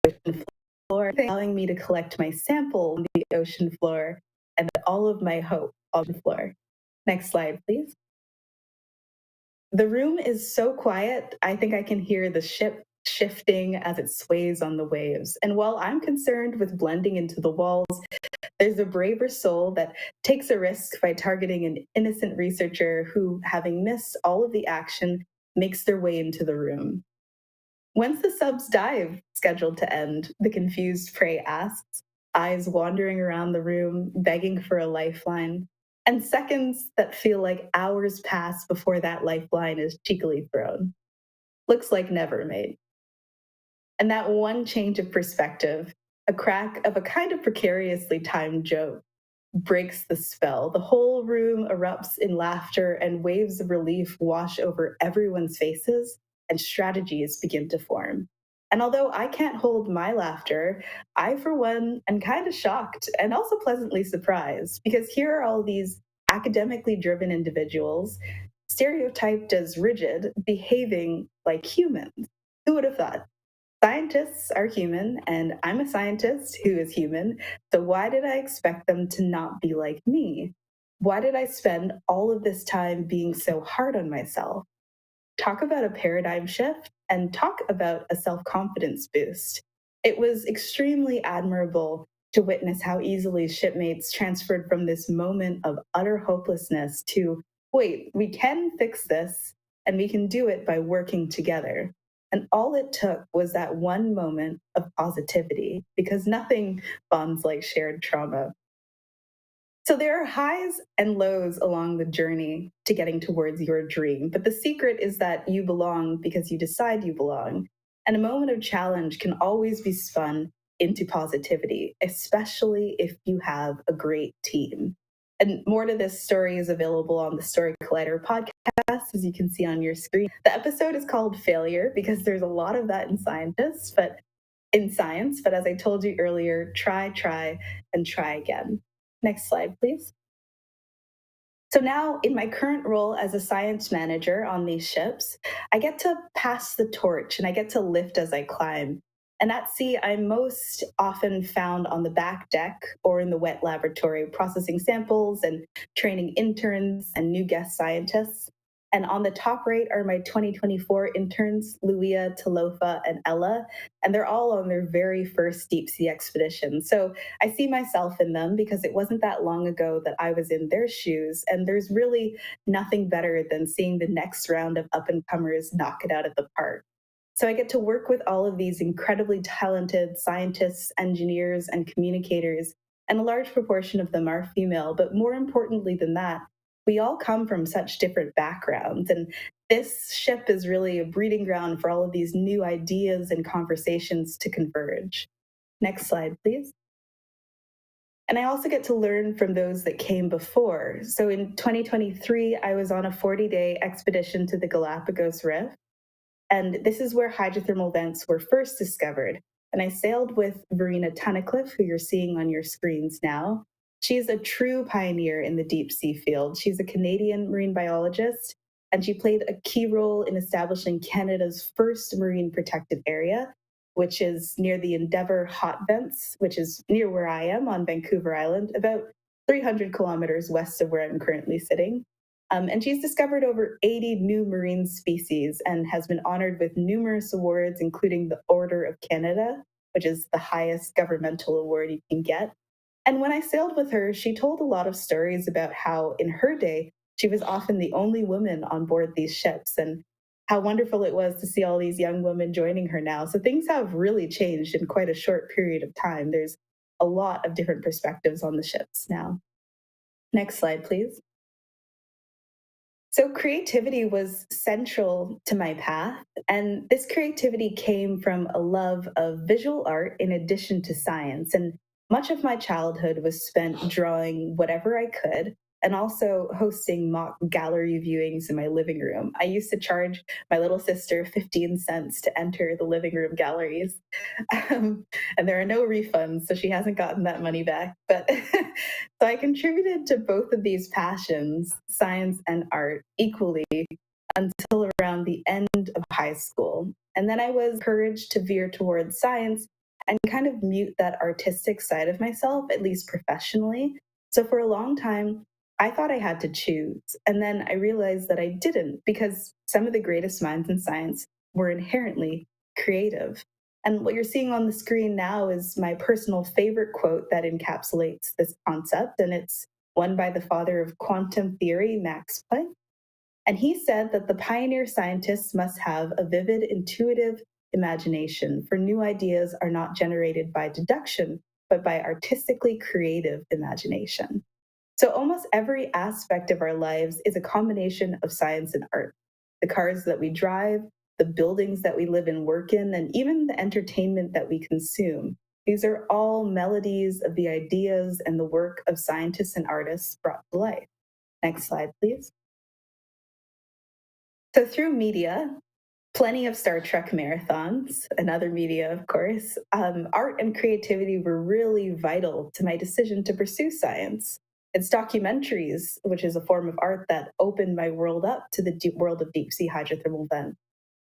ocean floor, allowing me to collect my sample on the ocean floor and all of my hope on the floor. Next slide, please. The room is so quiet, I think I can hear the ship shifting as it sways on the waves. And while I'm concerned with blending into the walls, there's a braver soul that takes a risk by targeting an innocent researcher who, having missed all of the action, makes their way into the room. When's the sub's dive scheduled to end? The confused prey asks, eyes wandering around the room, begging for a lifeline. And seconds that feel like hours pass before that lifeline is cheekily thrown. Looks like never, mate. And that one change of perspective, a crack of a kind of precariously timed joke, breaks the spell. The whole room erupts in laughter and waves of relief wash over everyone's faces, and strategies begin to form. And although I can't hold my laughter, I, for one, am kind of shocked and also pleasantly surprised, because here are all these academically driven individuals stereotyped as rigid, behaving like humans. Who would have thought? Scientists are human, and I'm a scientist who is human, so why did I expect them to not be like me? Why did I spend all of this time being so hard on myself? Talk about a paradigm shift and talk about a self-confidence boost. It was extremely admirable to witness how easily shipmates transferred from this moment of utter hopelessness to, wait, we can fix this and we can do it by working together. And all it took was that one moment of positivity, because nothing bonds like shared trauma. So there are highs and lows along the journey to getting towards your dream, but the secret is that you belong because you decide you belong. And a moment of challenge can always be spun into positivity, especially if you have a great team. And more to this story is available on the Story Collider podcast, as you can see on your screen. The episode is called Failure because there's a lot of that in science, but as I told you earlier, try, and try again. Next slide, please. So now, in my current role as a science manager on these ships, I get to pass the torch and I get to lift as I climb. And at sea, I'm most often found on the back deck or in the wet laboratory, processing samples and training interns and new guest scientists. And on the top right are my 2024 interns, Luia, Talofa, and Ella, and they're all on their very first deep sea expedition. So I see myself in them because it wasn't that long ago that I was in their shoes, and there's really nothing better than seeing the next round of up-and-comers knock it out of the park. So I get to work with all of these incredibly talented scientists, engineers, and communicators, and a large proportion of them are female, but more importantly than that, we all come from such different backgrounds, and this ship is really a breeding ground for all of these new ideas and conversations to converge. Next slide, please. And I also get to learn from those that came before. So in 2023, I was on a 40-day expedition to the Galapagos Rift, and this is where hydrothermal vents were first discovered. And I sailed with Verena Tunnicliffe, who you're seeing on your screens now. She's a true pioneer in the deep sea field. She's a Canadian marine biologist, and she played a key role in establishing Canada's first marine protected area, which is near the Endeavour Hot Vents, which is near where I am on Vancouver Island, about 300 kilometers west of where I'm currently sitting. And she's discovered over 80 new marine species and has been honored with numerous awards, including the Order of Canada, which is the highest governmental award you can get. And when I sailed with her, she told a lot of stories about how in her day, she was often the only woman on board these ships and how wonderful it was to see all these young women joining her now. So things have really changed in quite a short period of time. There's a lot of different perspectives on the ships now. Next slide, please. So creativity was central to my path, and this creativity came from a love of visual art in addition to science. And much of my childhood was spent drawing whatever I could and also hosting mock gallery viewings in my living room. I used to charge my little sister 15 cents to enter the living room galleries. And there are no refunds, so she hasn't gotten that money back. But so I contributed to both of these passions, science and art, equally until around the end of high school. And then I was encouraged to veer towards science and kind of mute that artistic side of myself, at least professionally. So for a long time, I thought I had to choose. And then I realized that I didn't, because some of the greatest minds in science were inherently creative. And what you're seeing on the screen now is my personal favorite quote that encapsulates this concept. And it's one by the father of quantum theory, Max Planck. And he said that the pioneer scientists must have a vivid, intuitive imagination, for new ideas are not generated by deduction, but by artistically creative imagination. So almost every aspect of our lives is a combination of science and art. The cars that we drive, the buildings that we live and work in, and even the entertainment that we consume. These are all melodies of the ideas and the work of scientists and artists brought to life. Next slide, please. So through media, plenty of Star Trek marathons and other media, of course, art and creativity were really vital to my decision to pursue science. It's documentaries, which is a form of art that opened my world up to the world of deep sea hydrothermal vents.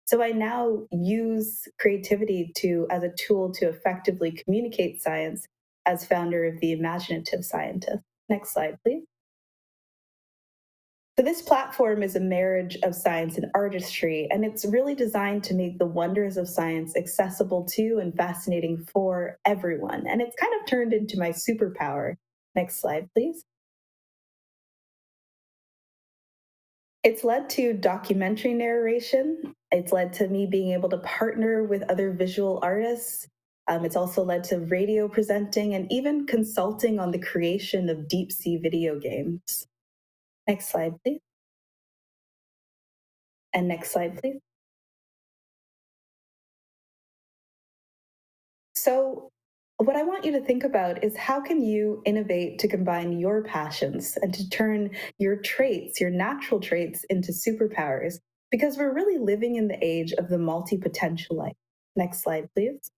So I now use creativity as a tool to effectively communicate science as founder of the Imaginative Scientist. Next slide, please. So this platform is a marriage of science and artistry, and it's really designed to make the wonders of science accessible to and fascinating for everyone. And it's kind of turned into my superpower. Next slide, please. It's led to documentary narration. It's led to me being able to partner with other visual artists. It's also led to radio presenting and even consulting on the creation of deep sea video games. Next slide, please. And next slide, please. So what I want you to think about is how can you innovate to combine your passions and to turn your traits, your natural traits, into superpowers? Because we're really living in the age of the multi-potentialite. Next slide, please.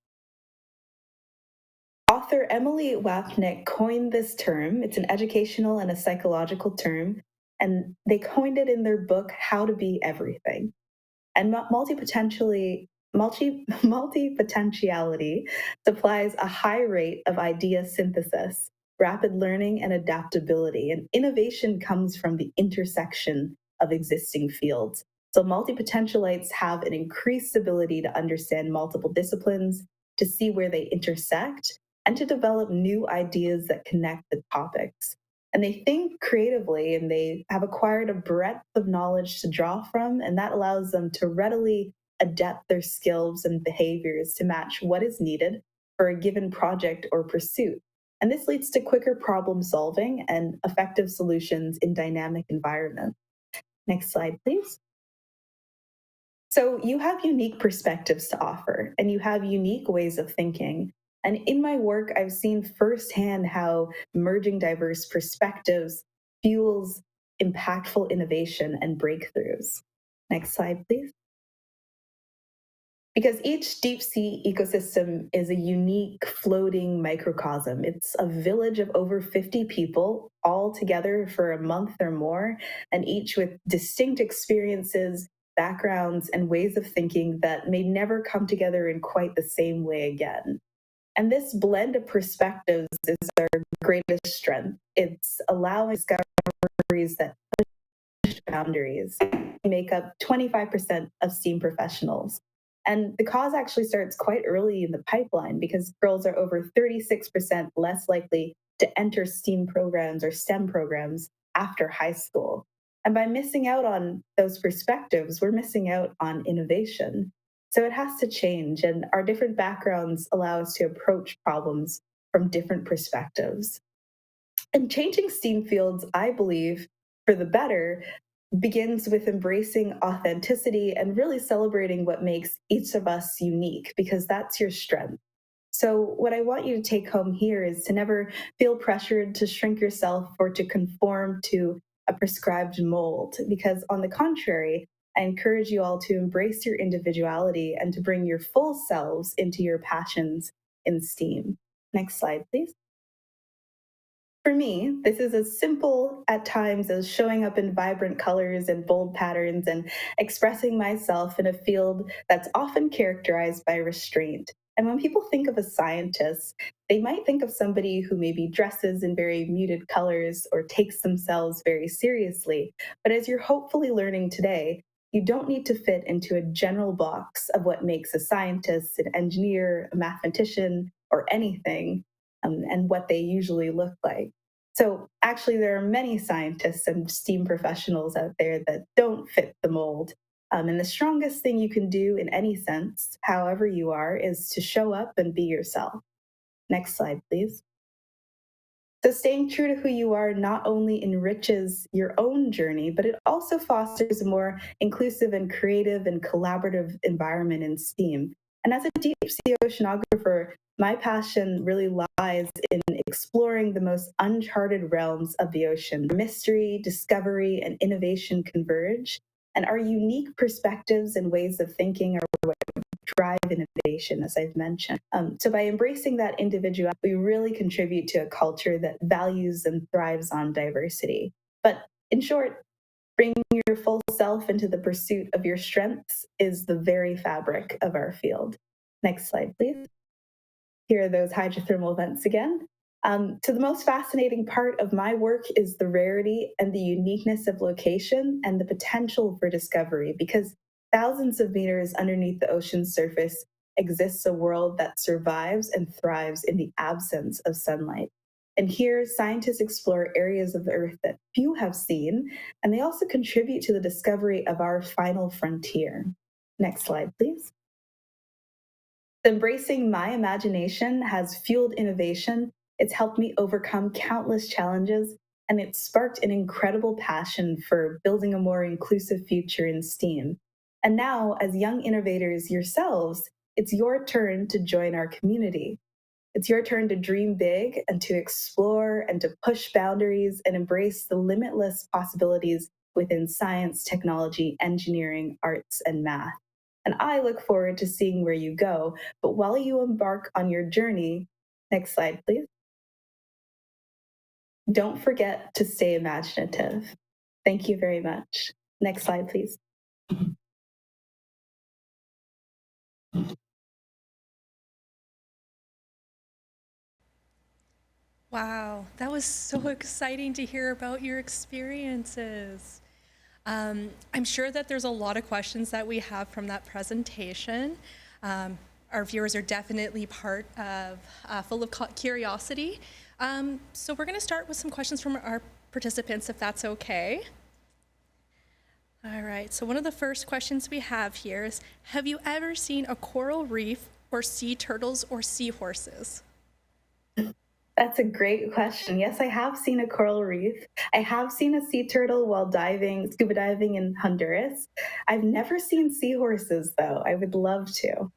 Author Emily Wapnick coined this term. It's an educational and a psychological term, and they coined it in their book, How to Be Everything. And multi-potentiality supplies a high rate of idea synthesis, rapid learning, and adaptability. And innovation comes from the intersection of existing fields. So multi-potentialites have an increased ability to understand multiple disciplines, to see where they intersect, and to develop new ideas that connect the topics. And they think creatively, and they have acquired a breadth of knowledge to draw from, and that allows them to readily adapt their skills and behaviors to match what is needed for a given project or pursuit. And this leads to quicker problem solving and effective solutions in dynamic environments. Next slide, please. So you have unique perspectives to offer, and you have unique ways of thinking. And in my work, I've seen firsthand how merging diverse perspectives fuels impactful innovation and breakthroughs. Next slide, please. Because each deep sea ecosystem is a unique floating microcosm. It's a village of over 50 people all together for a month or more, and each with distinct experiences, backgrounds, and ways of thinking that may never come together in quite the same way again. And this blend of perspectives is our greatest strength. It's allowing discoveries that push boundaries. We make up 25% of STEAM professionals. And the cause actually starts quite early in the pipeline because girls are over 36% less likely to enter STEAM programs or STEM programs after high school. And by missing out on those perspectives, we're missing out on innovation. So it has to change, and our different backgrounds allow us to approach problems from different perspectives. And changing STEAM fields, I believe, for the better, begins with embracing authenticity and really celebrating what makes each of us unique, because that's your strength. So what I want you to take home here is to never feel pressured to shrink yourself or to conform to a prescribed mold, because on the contrary, I encourage you all to embrace your individuality and to bring your full selves into your passions in STEAM. Next slide, please. For me, this is as simple at times as showing up in vibrant colors and bold patterns and expressing myself in a field that's often characterized by restraint. And when people think of a scientist, they might think of somebody who maybe dresses in very muted colors or takes themselves very seriously. But as you're hopefully learning today, you don't need to fit into a general box of what makes a scientist, an engineer, a mathematician, or anything, and what they usually look like. So actually, there are many scientists and STEAM professionals out there that don't fit the mold. And the strongest thing you can do in any sense, however you are, is to show up and be yourself. Next slide, please. So staying true to who you are not only enriches your own journey, but it also fosters a more inclusive and creative and collaborative environment in STEAM. And as a deep sea oceanographer, my passion really lies in exploring the most uncharted realms of the ocean. Mystery, discovery, and innovation converge, and our unique perspectives and ways of thinking are what drive innovation, as I've mentioned. So by embracing that individuality, we really contribute to a culture that values and thrives on diversity. But in short, bringing your full self into the pursuit of your strengths is the very fabric of our field. Next slide, please. Here are those hydrothermal vents again. So the most fascinating part of my work is the rarity and the uniqueness of location and the potential for discovery, because thousands of meters underneath the ocean's surface exists a world that survives and thrives in the absence of sunlight. And here, scientists explore areas of the Earth that few have seen, and they also contribute to the discovery of our final frontier. Next slide, please. Embracing my imagination has fueled innovation. It's helped me overcome countless challenges, and it's sparked an incredible passion for building a more inclusive future in STEAM. And now, as young innovators yourselves, it's your turn to join our community. It's your turn to dream big and to explore and to push boundaries and embrace the limitless possibilities within science, technology, engineering, arts, and math. And I look forward to seeing where you go. But while you embark on your journey, next slide, please. Don't forget to stay imaginative. Thank you very much. Next slide, please. Wow, that was so exciting to hear about your experiences. I'm sure that there's a lot of questions that we have from that presentation. Our viewers are definitely part of full of curiosity. So we're going to start with some questions from our participants, if that's okay. All right, so one of the first questions we have here is, have you ever seen a coral reef or sea turtles or seahorses? That's a great question. Yes, I have seen a coral reef. I have seen a sea turtle while scuba diving in Honduras. I've never seen seahorses, though. I would love to.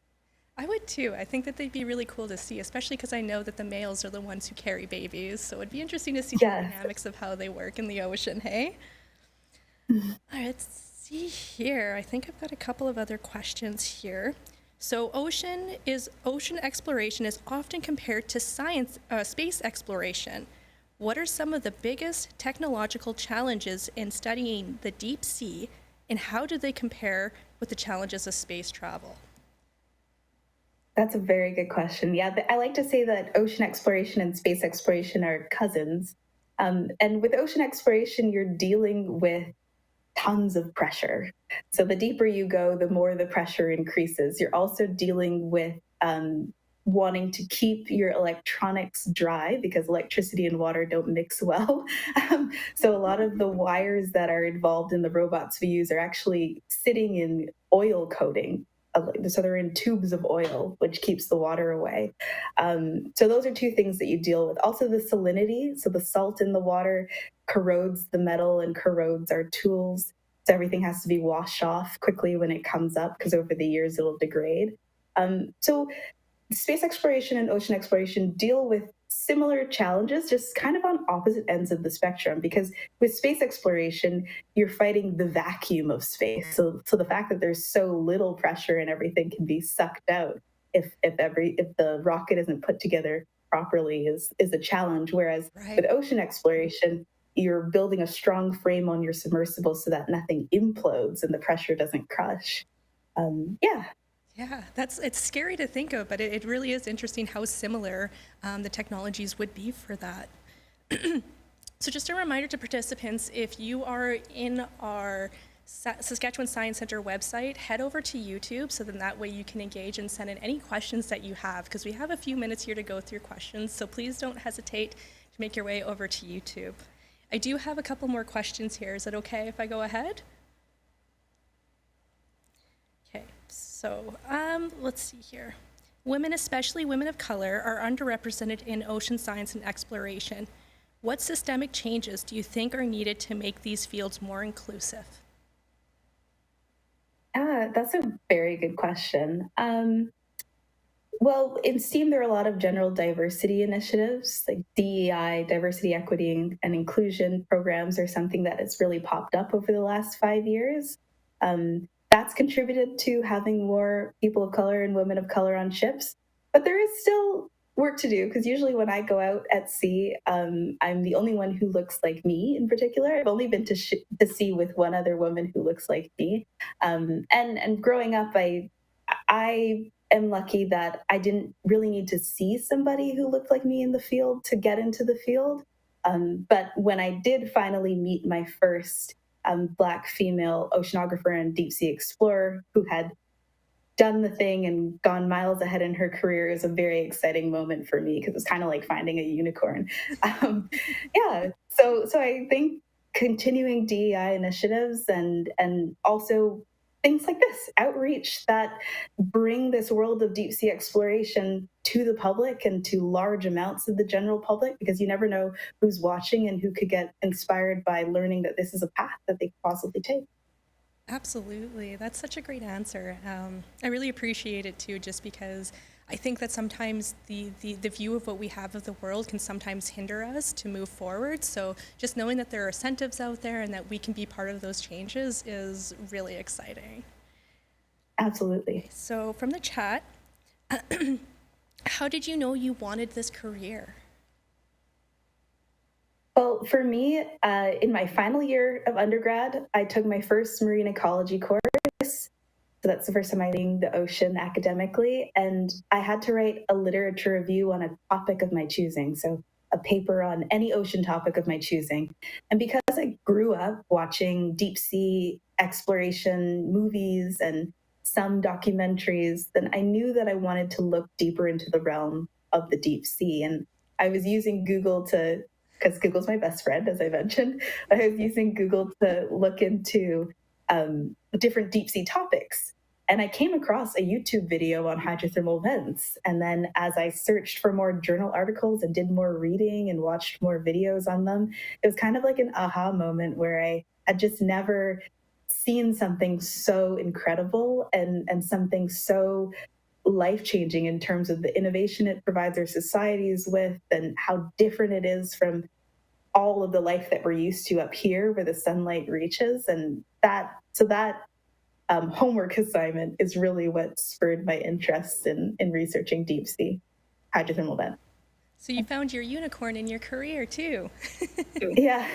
I would too. I think that they'd be really cool to see, especially because I know that the males are the ones who carry babies. So it'd be interesting to see the dynamics of how they work in the ocean, hey? All right, let's see here. I think I've got a couple of other questions here. So ocean exploration is often compared to space exploration. What are some of the biggest technological challenges in studying the deep sea, and how do they compare with the challenges of space travel? That's a very good question. Yeah, I like to say that ocean exploration and space exploration are cousins. And with ocean exploration, you're dealing with tons of pressure. So the deeper you go, the more the pressure increases. You're also dealing with wanting to keep your electronics dry because electricity and water don't mix well. So a lot of the wires that are involved in the robots we use are actually sitting in oil coating. So they're in tubes of oil, which keeps the water away. So those are two things that you deal with. Also the salinity, so the salt in the water corrodes the metal and corrodes our tools. So everything has to be washed off quickly when it comes up because over the years it'll degrade. So space exploration and ocean exploration deal with similar challenges, just kind of on opposite ends of the spectrum, because with space exploration, you're fighting the vacuum of space. So the fact that there's so little pressure and everything can be sucked out if the rocket isn't put together properly is a challenge. Whereas with ocean exploration, you're building a strong frame on your submersible so that nothing implodes and the pressure doesn't crush. Yeah, it's scary to think of, but it really is interesting how similar the technologies would be for that. So just a reminder to participants, if you are in our Saskatchewan Science Centre website, head over to YouTube, so then that way you can engage and send in any questions that you have, because we have a few minutes here to go through questions, so please don't hesitate to make your way over to YouTube. I do have a couple more questions here. Is it okay if I go ahead? Okay, so let's see here. Women, especially women of color, are underrepresented in ocean science and exploration. What systemic changes do you think are needed to make these fields more inclusive? That's a very good question. Well, in STEAM, there are a lot of general diversity initiatives, like DEI, diversity, equity, and inclusion programs are something that has really popped up over the last 5 years. that's contributed to having more people of color and women of color on ships. But there is still work to do because usually when I go out at sea, I'm the only one who looks like me in particular. I've only been to sea with one other woman who looks like me. And growing up, I am lucky that I didn't really need to see somebody who looked like me in the field to get into the field. But when I did finally meet my first Black female oceanographer and deep sea explorer who had done the thing and gone miles ahead in her career, is a very exciting moment for me because it's kind of like finding a unicorn. Yeah, so I think continuing DEI initiatives and also things like this outreach that bring this world of deep sea exploration to the public and to large amounts of the general public, because you never know who's watching and who could get inspired by learning that this is a path that they could possibly take. Absolutely. That's such a great answer. I really appreciate it too, just because I think that sometimes the view of what we have of the world can sometimes hinder us to move forward. So just knowing that there are incentives out there and that we can be part of those changes is really exciting. Absolutely. So from the chat, how did you know you wanted this career? Well, for me, in my final year of undergrad, I took my first marine ecology course. So that's the first time I learned the ocean academically. And I had to write a literature review on a topic of my choosing. So a paper on any ocean topic of my choosing. And because I grew up watching deep sea exploration movies and some documentaries, then I knew that I wanted to look deeper into the realm of the deep sea. And I was using Google because Google's my best friend, as I mentioned. I was using Google to look into different deep sea topics. And I came across a YouTube video on hydrothermal vents. And then as I searched for more journal articles and did more reading and watched more videos on them, it was kind of like an aha moment where I had just never seen something so incredible and something so life-changing in terms of the innovation it provides our societies with and how different it is from all of the life that we're used to up here where the sunlight reaches. And that homework assignment is really what spurred my interest in researching deep sea hydrothermal vent. So you found your unicorn in your career too. Yeah.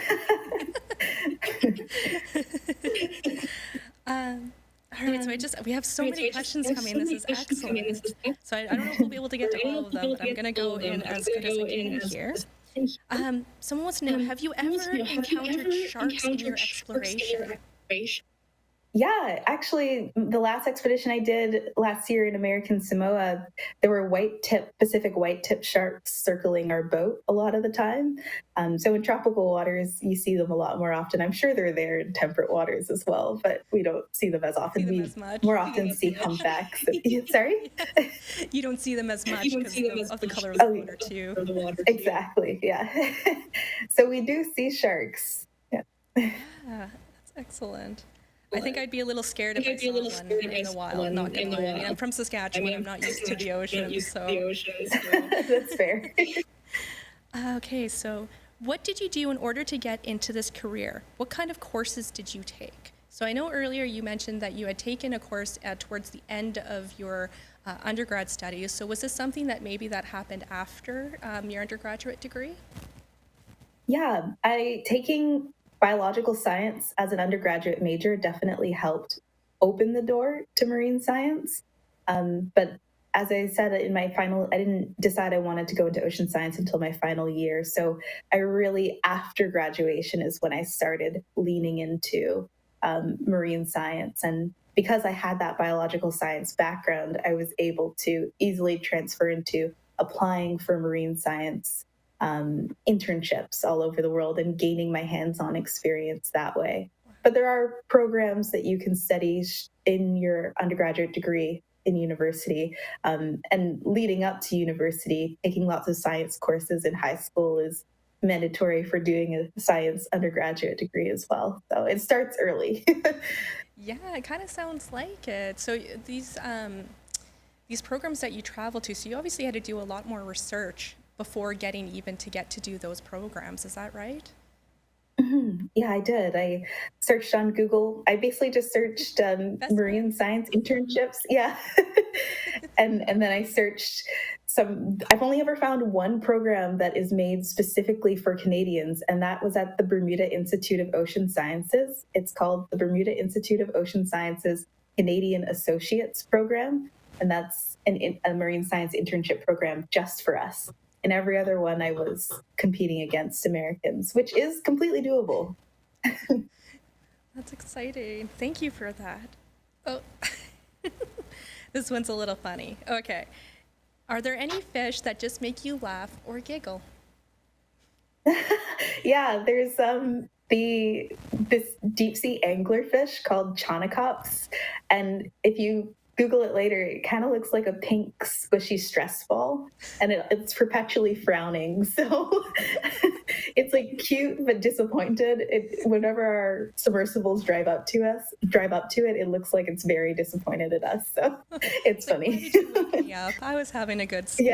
All right, so we have so many questions coming. This is excellent. So I don't know if we'll be able to get to all of them, but I'm going to go in as good as I can here. Someone wants to know, have you ever encountered sharks in your exploration? Yeah, actually, the last expedition I did last year in American Samoa, there were Pacific white-tip sharks circling our boat a lot of the time. So in tropical waters, you see them a lot more often. I'm sure they're there in temperate waters as well, but we don't see them as often. We more often see humpbacks. Sorry? You don't see them as much because of the color of the water, too. Exactly, yeah. So we do see sharks. Yeah, that's excellent. I think I'd be a little scared if I saw one in the wild, not gonna lie. I mean, I'm from Saskatchewan, I'm not used to the ocean, so. That's fair. Okay, so what did you do in order to get into this career? What kind of courses did you take? So I know earlier you mentioned that you had taken a course towards the end of your undergrad studies. So was this something that maybe that happened after your undergraduate degree? Yeah, taking biological science as an undergraduate major definitely helped open the door to marine science. But as I said in my final, I didn't decide I wanted to go into ocean science until my final year. So I really, after graduation is when I started leaning into marine science. And because I had that biological science background, I was able to easily transfer into applying for marine science internships all over the world and gaining my hands-on experience that way. But there are programs that you can study in your undergraduate degree in university. And leading up to university, taking lots of science courses in high school is mandatory for doing a science undergraduate degree as well. So it starts early. Yeah, it kind of sounds like it. So these programs that you travel to, so you obviously had to do a lot more research before getting even to get to do those programs. Is that right? Mm-hmm. Yeah, I did. I searched on Google. I basically just searched marine science internships. Yeah. And then I searched some. I've only ever found one program that is made specifically for Canadians, and that was at the Bermuda Institute of Ocean Sciences. It's called the Bermuda Institute of Ocean Sciences Canadian Associates Program, and that's a marine science internship program just for us. And every other one I was competing against Americans, which is completely doable. That's exciting. Thank you for that. Oh, this one's a little funny. Okay. Are there any fish that just make you laugh or giggle? Yeah, there's this deep sea anglerfish called chaunacops, and if you Google it later, it kind of looks like a pink squishy stress ball, and it's perpetually frowning. So it's like cute but disappointed. Whenever our submersibles drive up to it, it looks like it's very disappointed at us. So it's Like, funny. why did you wake me up? I was having a good sleep.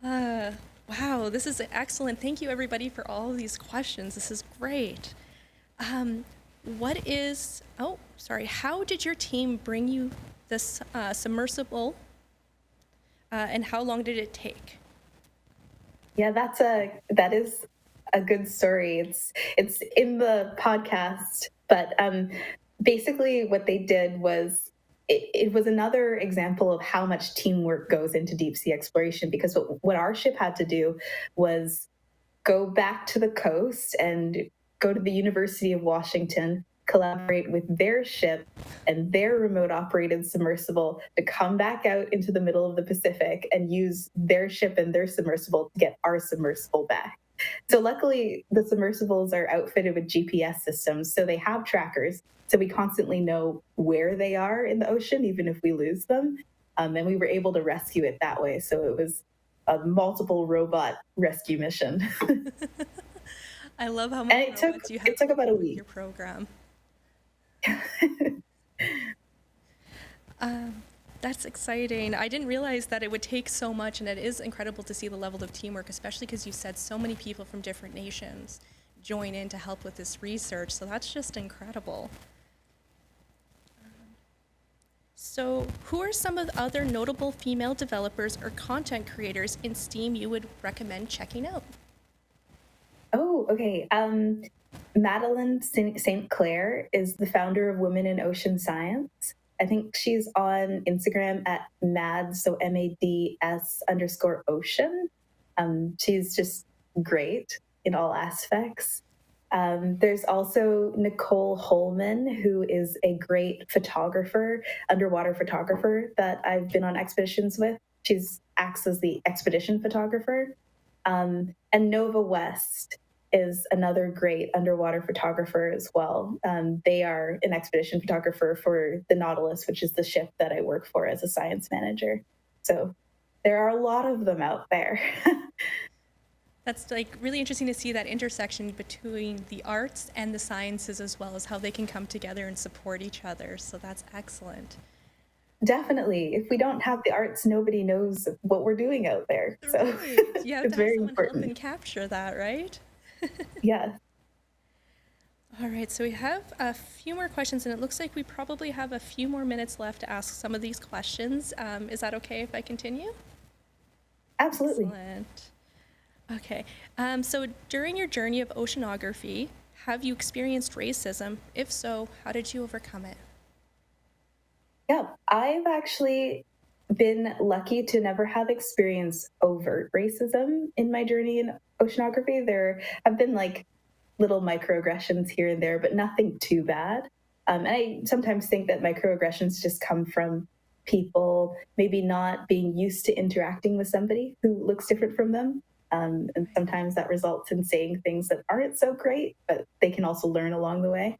Yeah. Wow, this is excellent. Thank you, everybody, for all of these questions. This is great. How did your team bring you this submersible, and how long did it take? Yeah, that is a good story. It's in the podcast, but basically what they did was it was another example of how much teamwork goes into deep sea exploration, because what our ship had to do was go back to the coast and go to the University of Washington, collaborate with their ship and their remote operated submersible to come back out into the middle of the Pacific and use their ship and their submersible to get our submersible back. So luckily, the submersibles are outfitted with GPS systems, so they have trackers. So we constantly know where they are in the ocean, even if we lose them. And we were able to rescue it that way. So it was a multiple robot rescue mission. I love how many robots you have it took about a with week. your program. That's exciting. I didn't realize that it would take so much, and it is incredible to see the level of teamwork, especially because you said so many people from different nations join in to help with this research. So that's just incredible. So who are some of the other notable female developers or content creators in STEAM you would recommend checking out? Oh, okay. Madeline St. Clair is the founder of Women in Ocean Science. I think she's on Instagram at mads, so MADS_ocean. She's just great in all aspects. There's also Nicole Holman, who is a great photographer, underwater photographer that I've been on expeditions with. She acts as the expedition photographer. And Nova West is another great underwater photographer as well. They are an expedition photographer for the Nautilus, which is the ship that I work for as a science manager. So there are a lot of them out there. That's like really interesting to see that intersection between the arts and the sciences, as well as how they can come together and support each other. So that's excellent. Definitely. If we don't have the arts, nobody knows what we're doing out there. So Right. You have it's to have very someone help important. and capture that, right? Yeah. All right, so we have a few more questions, and it looks like we probably have a few more minutes left to ask some of these questions. Is that okay if I continue? Absolutely. Excellent. Okay, so during your journey of oceanography, have you experienced racism? If so, how did you overcome it? Yeah, I've actually been lucky to never have experienced overt racism in my journey in oceanography. There have been like little microaggressions here and there, but nothing too bad. And I sometimes think that microaggressions just come from people maybe not being used to interacting with somebody who looks different from them. And sometimes that results in saying things that aren't so great, but they can also learn along the way.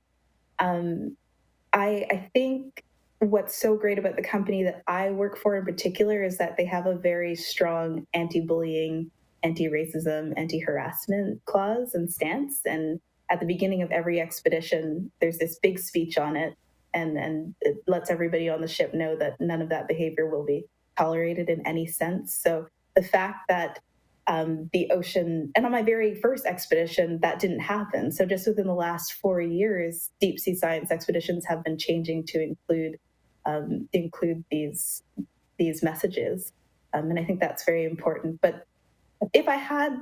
I think what's so great about the company that I work for in particular is that they have a very strong anti-bullying, anti-racism, anti-harassment clause and stance. And at the beginning of every expedition, there's this big speech on it, and it lets everybody on the ship know that none of that behavior will be tolerated in any sense. So the fact that the ocean. And on my very first expedition, that didn't happen. So just within the last 4 years, deep sea science expeditions have been changing to include these messages. And I think that's very important. But if I had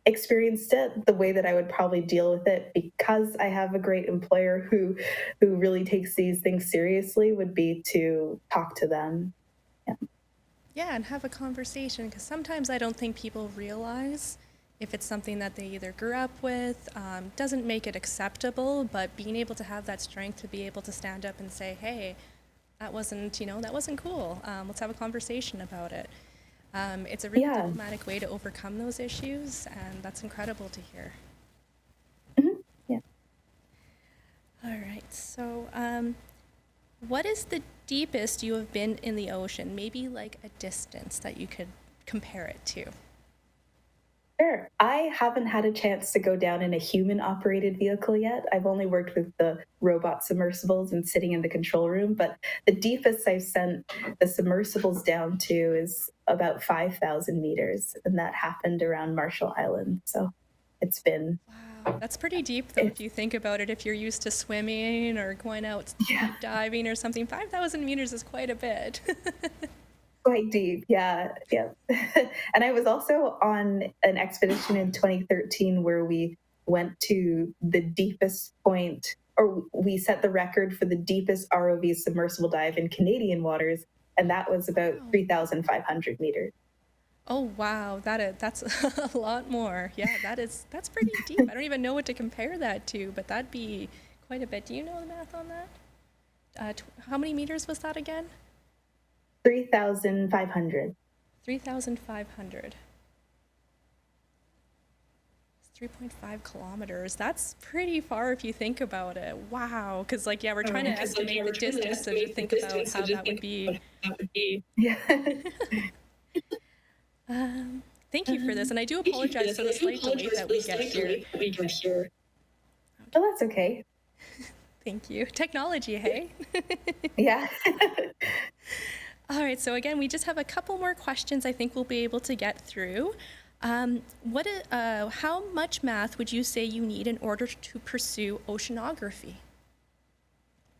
experienced it, the way that I would probably deal with it, because I have a great employer who really takes these things seriously, would be to talk to them. Yeah, and have a conversation, because sometimes I don't think people realize if it's something that they either grew up with, doesn't make it acceptable, but being able to have that strength to be able to stand up and say, hey, that wasn't cool. Let's have a conversation about it. It's a really diplomatic way to overcome those issues, and that's incredible to hear. Mm-hmm. Yeah. All right, so what is the deepest you have been in the ocean? Maybe like a distance that you could compare it to. Sure. I haven't had a chance to go down in a human-operated vehicle yet. I've only worked with the robot submersibles and sitting in the control room, but the deepest I've sent the submersibles down to is about 5,000 meters, and that happened around Marshall Island. So it's been... Wow, that's pretty deep, though, if you think about it. If you're used to swimming or going out diving or something, 5,000 meters is quite a bit. Quite deep, yeah. And I was also on an expedition in 2013 where we went to the deepest point, or we set the record for the deepest ROV submersible dive in Canadian waters, and that was about 3,500 meters. Oh wow, that's a lot more. Yeah, that's pretty deep. I don't even know what to compare that to, but that'd be quite a bit. Do you know the math on that? How many meters was that again? 3,500. 3,500. 3.5 kilometers. That's pretty far if you think about it. Wow. Because we're trying to estimate the distance, so to think about how that would be. Yeah. Thank you for this, and I do apologize for the slight delay that we get here. Oh, that's okay. Thank you. Technology, hey? Yeah. All right, so again, we just have a couple more questions I think we'll be able to get through. How much math would you say you need in order to pursue oceanography?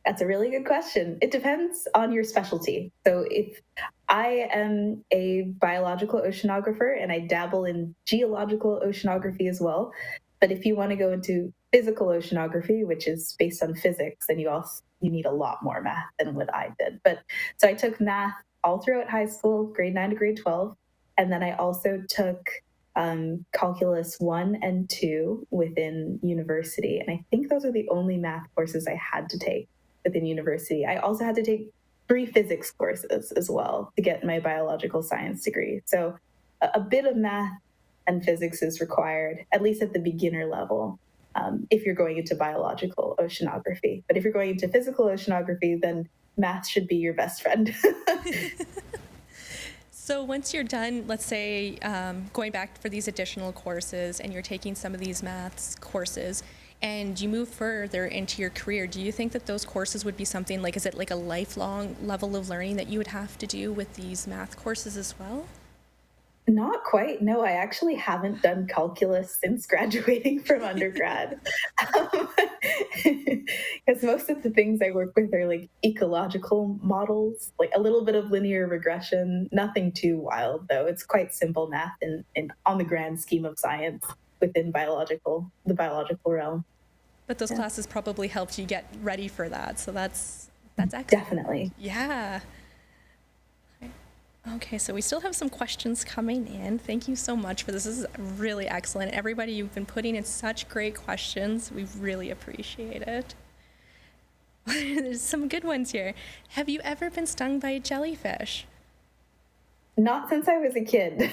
That's a really good question. It depends on your specialty. So if I am a biological oceanographer and I dabble in geological oceanography as well, but if you want to go into physical oceanography, which is based on physics, then you need a lot more math than what I did. But so I took math all throughout high school, grade 9 to grade 12. And then I also took calculus 1 and 2 within university. And I think those are the only math courses I had to take within university. I also had to take 3 physics courses as well to get my biological science degree. So a bit of math and physics is required, at least at the beginner level, if you're going into biological oceanography. But if you're going into physical oceanography, then math should be your best friend. So once you're done, let's say going back for these additional courses and you're taking some of these maths courses and you move further into your career, do you think that those courses would be something like, is it like a lifelong level of learning that you would have to do with these math courses as well? Not quite. No, I actually haven't done calculus since graduating from undergrad. Because most of the things I work with are like ecological models, like a little bit of linear regression, nothing too wild though. It's quite simple math in on the grand scheme of science within the biological realm. But those classes probably helped you get ready for that. So that's excellent. Definitely. Yeah. Okay, so we still have some questions coming in. Thank you so much for this. This is really excellent. Everybody, you've been putting in such great questions. We really appreciate it. There's some good ones here. Have you ever been stung by a jellyfish? Not since I was a kid.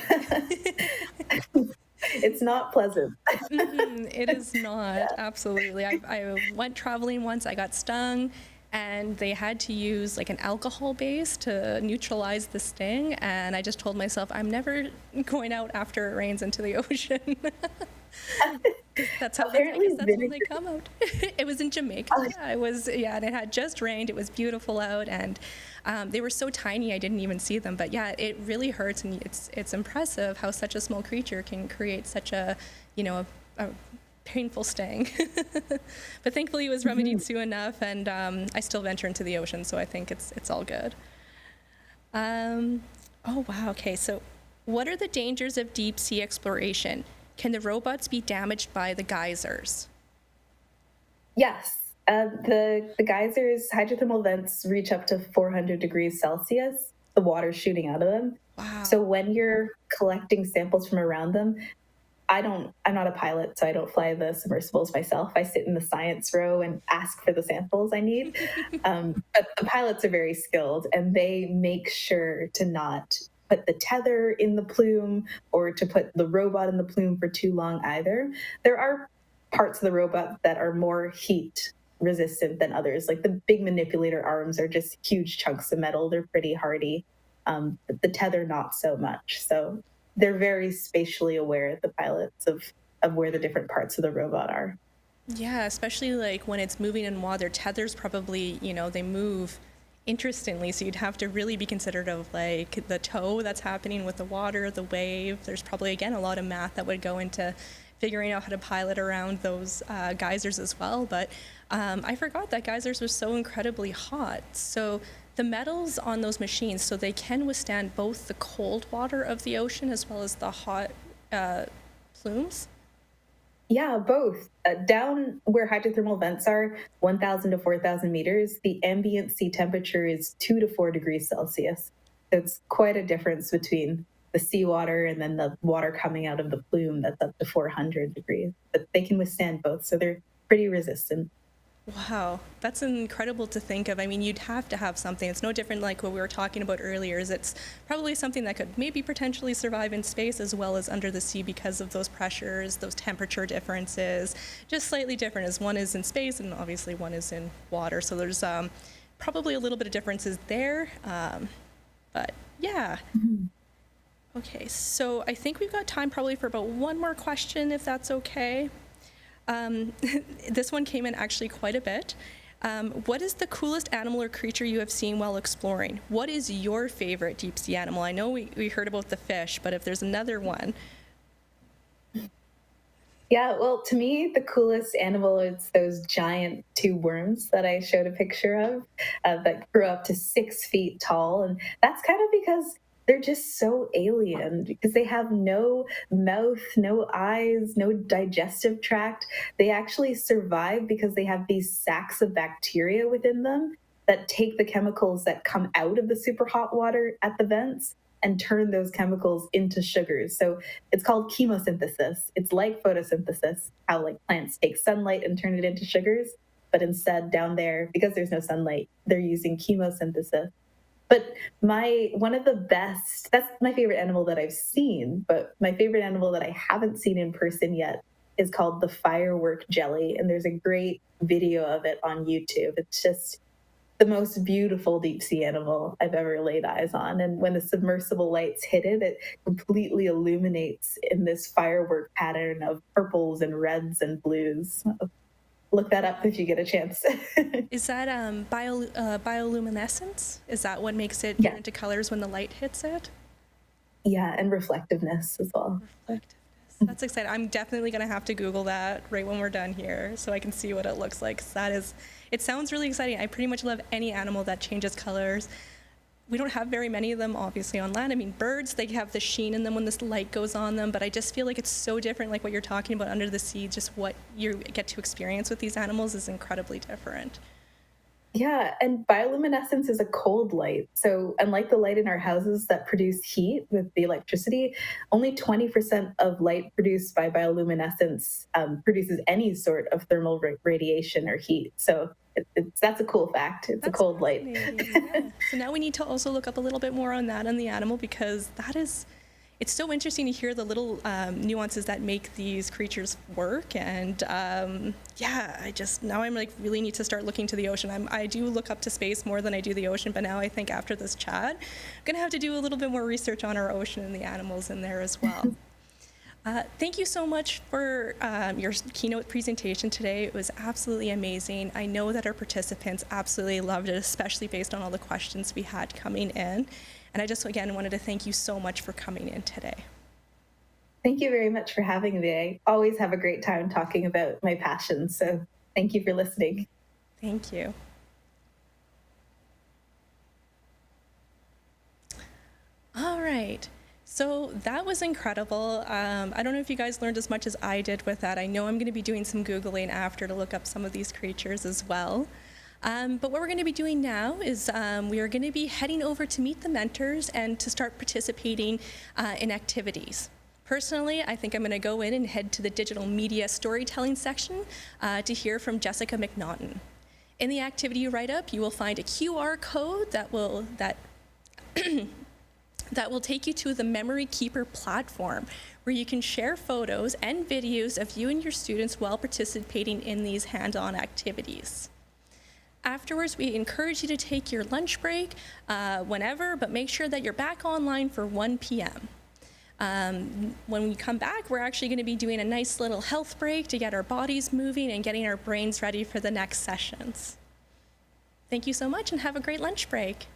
It's not pleasant. It is not, absolutely. I went traveling once, I got stung, and they had to use like an alcohol base to neutralize the sting, and I just told myself I'm never going out after it rains into the ocean. That's how Apparently I guess that's when vinegar- they come out. It was in Jamaica. Yeah, it was. Yeah, and it had just rained. It was beautiful out, and they were so tiny I didn't even see them. But yeah, it really hurts, and it's impressive how such a small creature can create such a, a painful sting. But thankfully, it was remedied soon enough, and I still venture into the ocean, so I think it's all good. Oh wow. Okay, so what are the dangers of deep sea exploration? Can the robots be damaged by the geysers? Yes. The geysers, hydrothermal vents reach up to 400 degrees Celsius, the water shooting out of them. Wow. So when you're collecting samples from around them, I'm not a pilot, so I don't fly the submersibles myself. I sit in the science row and ask for the samples I need. But the pilots are very skilled, and they make sure to not put the tether in the plume or to put the robot in the plume for too long either. There are parts of the robot that are more heat resistant than others. Like the big manipulator arms are just huge chunks of metal. They're pretty hardy. But the tether, not so much. So they're very spatially aware, the pilots, of where the different parts of the robot are. Yeah, especially like when it's moving in water, tethers probably, they move interestingly, so you'd have to really be considerate of like the tow that's happening with the water, the wave. There's probably, again, a lot of math that would go into figuring out how to pilot around those geysers as well. But I forgot that geysers were so incredibly hot. So the metals on those machines, so they can withstand both the cold water of the ocean as well as the hot plumes? Yeah, both. Down where hydrothermal vents are, 1,000 to 4,000 meters, the ambient sea temperature is 2 to 4 degrees Celsius. So it's quite a difference between the seawater and then the water coming out of the plume that's up to 400 degrees. But they can withstand both, so they're pretty resistant. Wow, that's incredible to think of. I mean, you'd have to have something. It's no different like what we were talking about earlier. It's probably something that could maybe potentially survive in space as well as under the sea because of those pressures, those temperature differences, just slightly different as one is in space and obviously one is in water. So there's probably a little bit of differences there. But yeah. Okay, so I think we've got time probably for about one more question, if that's okay. This one came in actually quite a bit. What is the coolest animal or creature you have seen while exploring? What is your favorite deep sea animal? I know we heard about the fish, but if there's another one. Yeah, well, to me, the coolest animal is those giant tube worms that I showed a picture of that grew up to 6 feet tall. And that's kind of because they're just so alien because they have no mouth, no eyes, no digestive tract. They actually survive because they have these sacs of bacteria within them that take the chemicals that come out of the super hot water at the vents and turn those chemicals into sugars. So it's called chemosynthesis. It's like photosynthesis, how like plants take sunlight and turn it into sugars. But instead down there, because there's no sunlight, they're using chemosynthesis. But one of the best, that's my favorite animal that I've seen, but my favorite animal that I haven't seen in person yet is called the firework jelly. And there's a great video of it on YouTube. It's just the most beautiful deep sea animal I've ever laid eyes on. And when the submersible lights hit it, it completely illuminates in this firework pattern of purples and reds and blues. Look that up if you get a chance. Is that bioluminescence? Is that what makes it Yeah. turn into colors when the light hits it? Yeah, and reflectiveness as well. Reflectiveness. That's exciting. I'm definitely going to have to Google that right when we're done here so I can see what it looks like. 'Cause it sounds really exciting. I pretty much love any animal that changes colors. We don't have very many of them, obviously, on land. I mean, birds, they have the sheen in them when this light goes on them, but I just feel like it's so different, like what you're talking about under the sea. Just what you get to experience with these animals is incredibly different. Yeah, and bioluminescence is a cold light. So unlike the light in our houses that produce heat with the electricity, only 20% of light produced by bioluminescence produces any sort of thermal radiation or heat. So that's a cool fact. It's a cold light. Yeah. So now we need to also look up a little bit more on that, on the animal, because it's so interesting to hear the little nuances that make these creatures work. And now I'm like really need to start looking to the ocean. I do look up to space more than I do the ocean, but now I think after this chat, I'm gonna have to do a little bit more research on our ocean and the animals in there as well. Thank you so much for your keynote presentation today. It was absolutely amazing. I know that our participants absolutely loved it, especially based on all the questions we had coming in. And I just, again, wanted to thank you so much for coming in today. Thank you very much for having me. I always have a great time talking about my passions, so thank you for listening. Thank you. All right. So that was incredible. I don't know if you guys learned as much as I did with that. I know I'm going to be doing some Googling after to look up some of these creatures as well. But what we're going to be doing now is we are going to be heading over to meet the mentors and to start participating in activities. Personally, I think I'm going to go in and head to the digital media storytelling section to hear from Jessica McNaughton. In the activity write-up, you will find a QR code that will take you to the Memory Keeper platform, where you can share photos and videos of you and your students while participating in these hands-on activities. Afterwards, we encourage you to take your lunch break whenever, but make sure that you're back online for 1 p.m. When we come back, we're actually going to be doing a nice little health break to get our bodies moving and getting our brains ready for the next sessions. Thank you so much and have a great lunch break.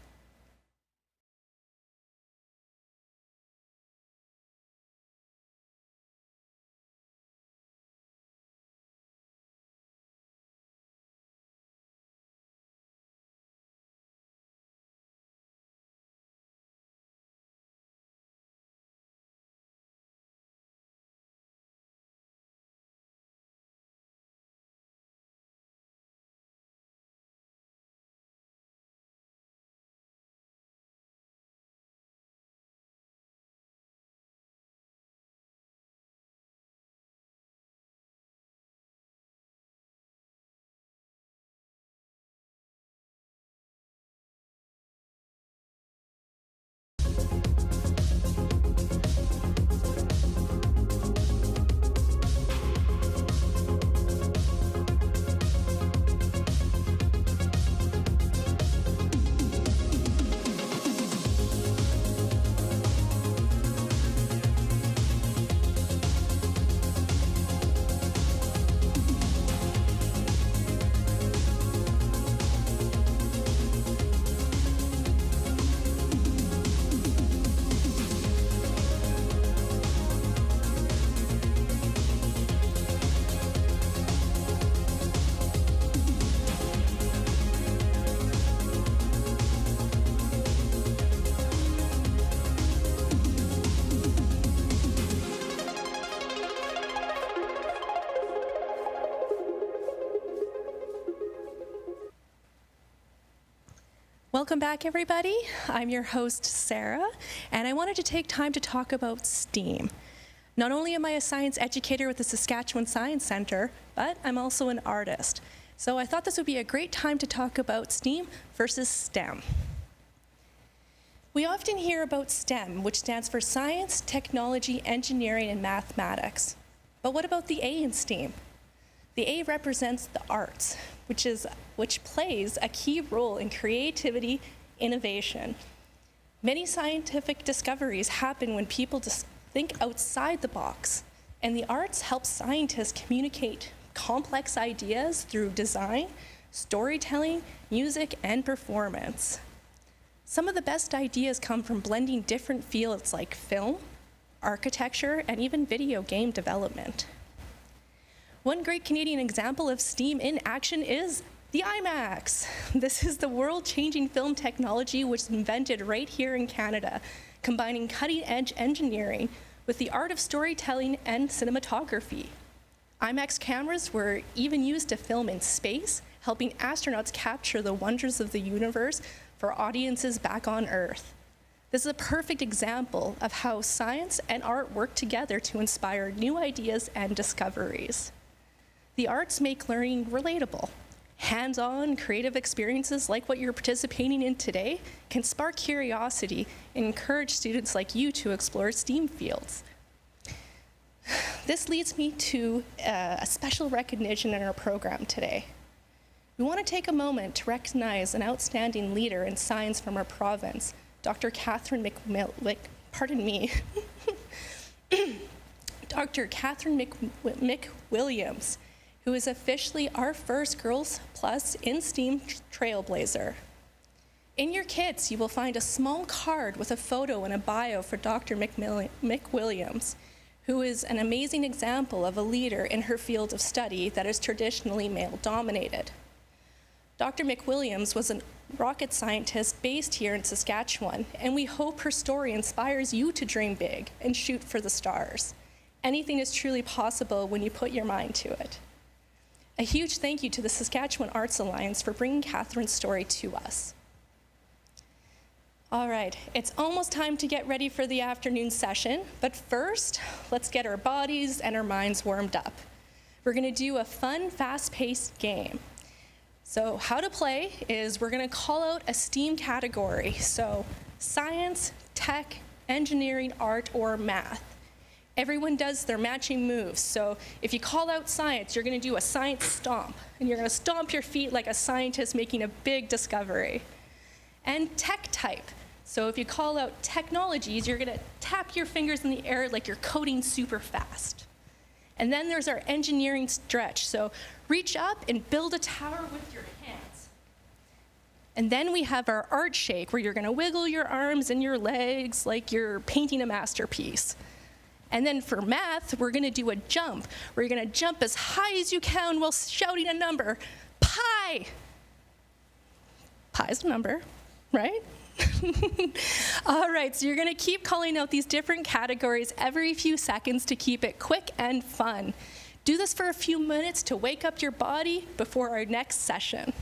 Welcome back, everybody. I'm your host, Sarah, and I wanted to take time to talk about STEAM. Not only am I a science educator with the Saskatchewan Science Centre, but I'm also an artist. So I thought this would be a great time to talk about STEAM versus STEM. We often hear about STEM, which stands for science, technology, engineering, and mathematics. But what about the A in STEAM? The A represents the arts, which plays a key role in creativity, innovation. Many scientific discoveries happen when people just think outside the box, and the arts help scientists communicate complex ideas through design, storytelling, music, and performance. Some of the best ideas come from blending different fields like film, architecture, and even video game development. One great Canadian example of STEAM in action is the IMAX. This is the world-changing film technology which was invented right here in Canada, combining cutting-edge engineering with the art of storytelling and cinematography. IMAX cameras were even used to film in space, helping astronauts capture the wonders of the universe for audiences back on Earth. This is a perfect example of how science and art work together to inspire new ideas and discoveries. The arts make learning relatable. Hands-on, creative experiences like what you're participating in today can spark curiosity and encourage students like you to explore STEAM fields. This leads me to a special recognition in our program today. We want to take a moment to recognize an outstanding leader in science from our province, Dr. Catherine McMillan. Dr. Catherine McWilliams, who is officially our first Girls Plus in STEAM trailblazer. In your kits, you will find a small card with a photo and a bio for Dr. McWilliams, who is an amazing example of a leader in her field of study that is traditionally male-dominated. Dr. McWilliams was a rocket scientist based here in Saskatchewan, and we hope her story inspires you to dream big and shoot for the stars. Anything is truly possible when you put your mind to it. A huge thank you to the Saskatchewan Arts Alliance for bringing Catherine's story to us. All right, it's almost time to get ready for the afternoon session, but first, let's get our bodies and our minds warmed up. We're gonna do a fun, fast-paced game. So how to play is we're gonna call out a STEAM category, so science, tech, engineering, art, or math. Everyone does their matching moves, so if you call out science, you're gonna do a science stomp, and you're gonna stomp your feet like a scientist making a big discovery. And tech type. So if you call out technologies, you're gonna tap your fingers in the air like you're coding super fast. And then there's our engineering stretch. So reach up and build a tower with your hands. And then we have our art shake, where you're gonna wiggle your arms and your legs like you're painting a masterpiece. And then for math, we're gonna do a jump, where you're gonna jump as high as you can while shouting a number, pi. Pi's a number, right? All right, so you're gonna keep calling out these different categories every few seconds to keep it quick and fun. Do this for a few minutes to wake up your body before our next session.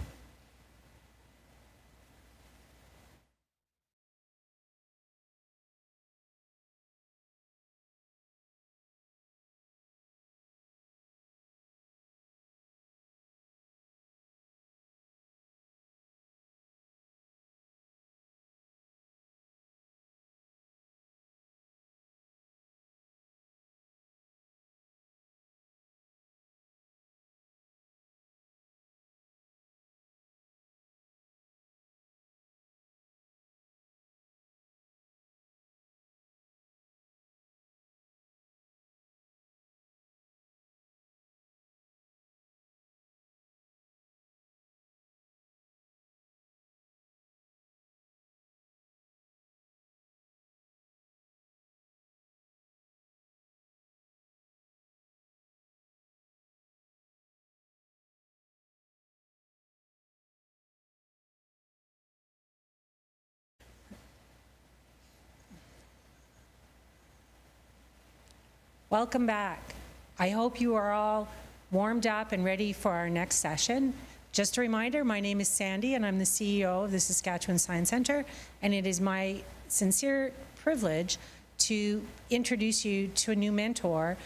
Welcome back. I hope you are all warmed up and ready for our next session. Just a reminder, my name is Sandy and I'm the CEO of the Saskatchewan Science Centre, and it is my sincere privilege to introduce you to a new mentor,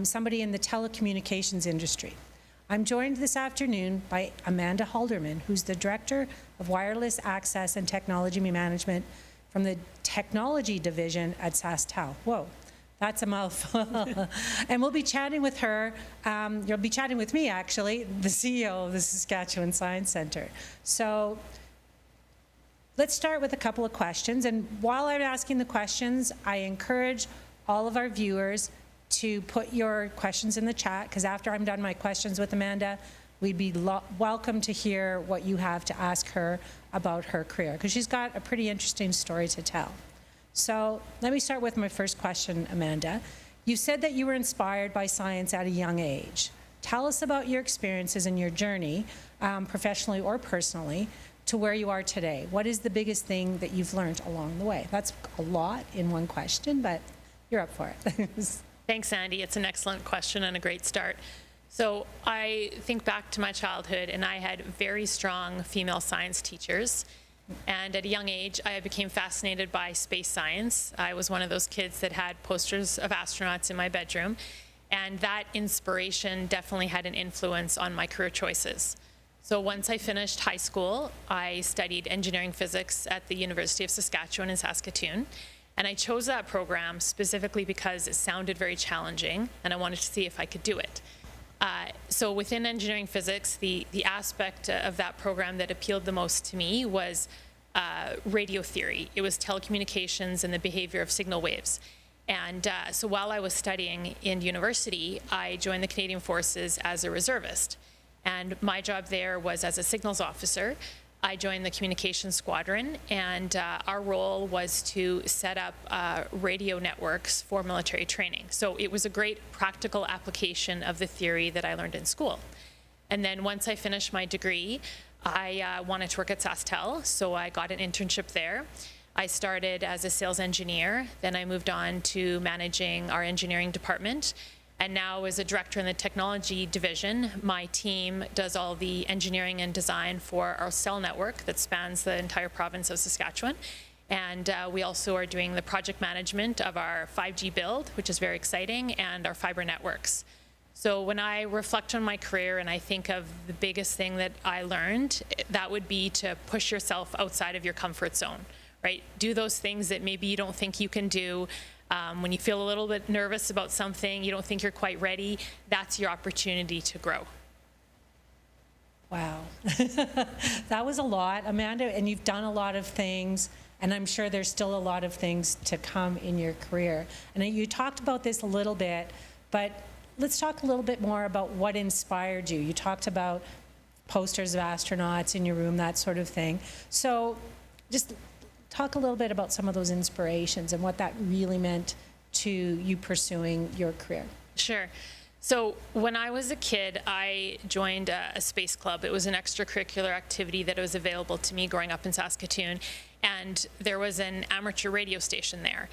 somebody in the telecommunications industry. I'm joined this afternoon by Amanda Halderman, who's the Director of Wireless Access and Technology Management from the Technology Division at SaskTel. Whoa. That's a mouthful. And we'll be chatting with her. You'll be chatting with me, actually, the CEO of the Saskatchewan Science Centre. So let's start with a couple of questions. And while I'm asking the questions, I encourage all of our viewers to put your questions in the chat, because after I'm done my questions with Amanda, we'd be welcome to hear what you have to ask her about her career, because she's got a pretty interesting story to tell. So let me start with my first question, Amanda. You said that you were inspired by science at a young age. Tell us about your experiences and your journey, professionally or personally, to where you are today. What is the biggest thing that you've learned along the way? That's a lot in one question, but you're up for it. Thanks, Sandy. It's an excellent question and a great start. So I think back to my childhood, and I had very strong female science teachers. And at a young age, I became fascinated by space science. I was one of those kids that had posters of astronauts in my bedroom. And that inspiration definitely had an influence on my career choices. So once I finished high school, I studied engineering physics at the University of Saskatchewan in Saskatoon. And I chose that program specifically because it sounded very challenging, and I wanted to see if I could do it. So within engineering physics, the aspect of that program that appealed the most to me was radio theory. It was telecommunications and the behavior of signal waves. And so while I was studying in university, I joined the Canadian Forces as a reservist. And my job there was as a signals officer. I joined the communications squadron, and our role was to set up radio networks for military training. So it was a great practical application of the theory that I learned in school. And then once I finished my degree, I wanted to work at SaskTel, so I got an internship there. I started as a sales engineer, then I moved on to managing our engineering department, and now as a director in the technology division, my team does all the engineering and design for our cell network that spans the entire province of Saskatchewan. And we also are doing the project management of our 5G build, which is very exciting, and our fiber networks. So when I reflect on my career and I think of the biggest thing that I learned, that would be to push yourself outside of your comfort zone, right? Do those things that maybe you don't think you can do. When you feel a little bit nervous about something, you don't think you're quite ready, that's your opportunity to grow. Wow. That was a lot, Amanda, and you've done a lot of things, and I'm sure there's still a lot of things to come in your career. And you talked about this a little bit, but let's talk a little bit more about what inspired you. You talked about posters of astronauts in your room, that sort of thing. So just talk a little bit about some of those inspirations and what that really meant to you pursuing your career. Sure. So when I was a kid, I joined a space club. It was an extracurricular activity that was available to me growing up in Saskatoon, and there was an amateur radio station there.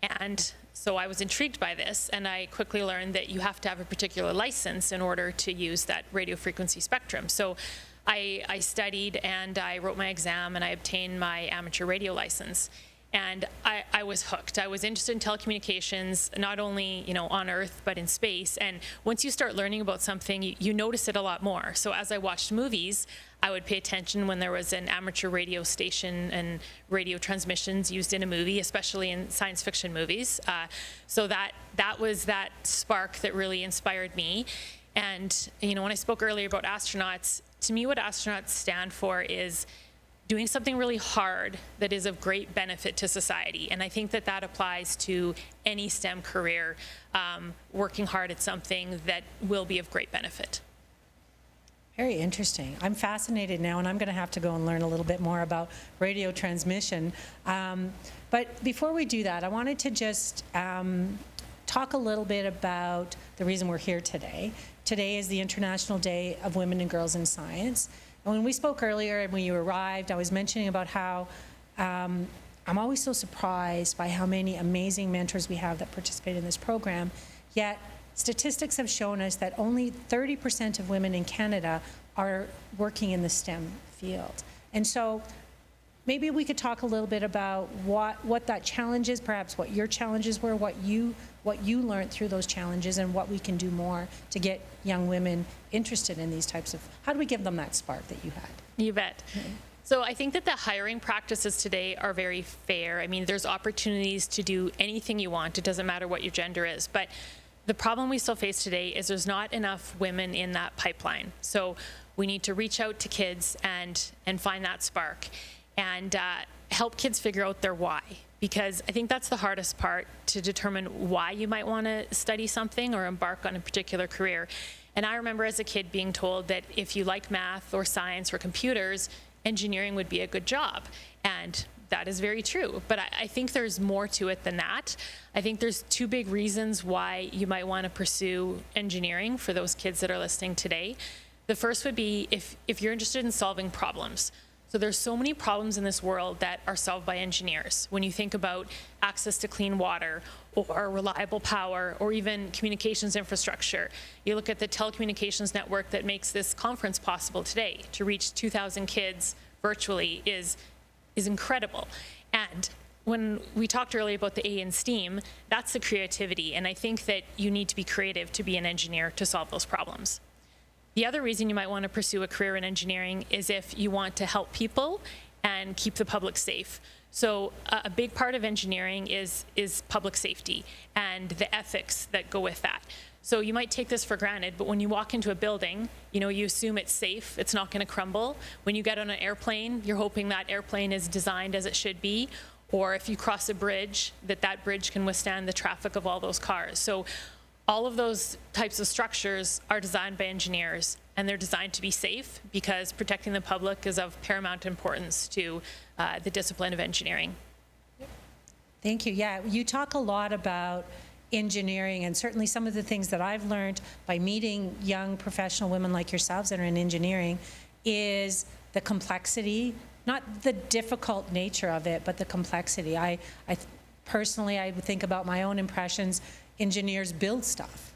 And so I was intrigued by this, and I quickly learned that you have to have a particular license in order to use that radio frequency spectrum. So I studied and I wrote my exam and I obtained my amateur radio license. And I was hooked. I was interested in telecommunications, not only, you know, on Earth, but in space. And once you start learning about something, you notice it a lot more. So as I watched movies, I would pay attention when there was an amateur radio station and radio transmissions used in a movie, especially in science fiction movies. So that was that spark that really inspired me. And, you know, when I spoke earlier about astronauts, to me what astronauts stand for is doing something really hard that is of great benefit to society. And I think that that applies to any STEM career, working hard at something that will be of great benefit. Very interesting. I'm fascinated now, and I'm going to have to go and learn a little bit more about radio transmission. But before we do that, I wanted to just talk a little bit about the reason we're here today. Today is the International Day of Women and Girls in Science. And when we spoke earlier and when you arrived, I was mentioning about how I'm always so surprised by how many amazing mentors we have that participate in this program. Yet statistics have shown us that only 30% of women in Canada are working in the STEM field. And so maybe we could talk a little bit about what that challenge is, perhaps what your challenges were, what you learned through those challenges, and what we can do more to get young women interested in these types of, how do we give them that spark that you had? You bet. Mm-hmm. So I think that the hiring practices today are very fair. I mean, there's opportunities to do anything you want. It doesn't matter what your gender is. But the problem we still face today is there's not enough women in that pipeline. So we need to reach out to kids and find that spark and help kids figure out their why. Because I think that's the hardest part, to determine why you might want to study something or embark on a particular career. And I remember as a kid being told that if you like math or science or computers, engineering would be a good job. And that is very true. But I think there's more to it than that. I think there's two big reasons why you might want to pursue engineering for those kids that are listening today. The first would be if you're interested in solving problems. So there's so many problems in this world that are solved by engineers. When you think about access to clean water or reliable power or even communications infrastructure, you look at the telecommunications network that makes this conference possible today. To reach 2,000 kids virtually is incredible. And when we talked earlier about the A in STEAM, that's the creativity. And I think that you need to be creative to be an engineer to solve those problems. The other reason you might want to pursue a career in engineering is if you want to help people and keep the public safe. So a big part of engineering is public safety and the ethics that go with that. So you might take this for granted, but when you walk into a building, you know, you assume it's safe, it's not going to crumble. When you get on an airplane, you're hoping that airplane is designed as it should be. or if you cross a bridge, that bridge can withstand the traffic of all those cars. So all of those types of structures are designed by engineers, and they're designed to be safe because protecting the public is of paramount importance to the discipline of engineering. Thank you. Yeah, you talk a lot about engineering, and certainly some of the things that I've learned by meeting young professional women like yourselves that are in engineering is the complexity, not the difficult nature of it, but the complexity. Personally, I would think about my own impressions. Engineers build stuff,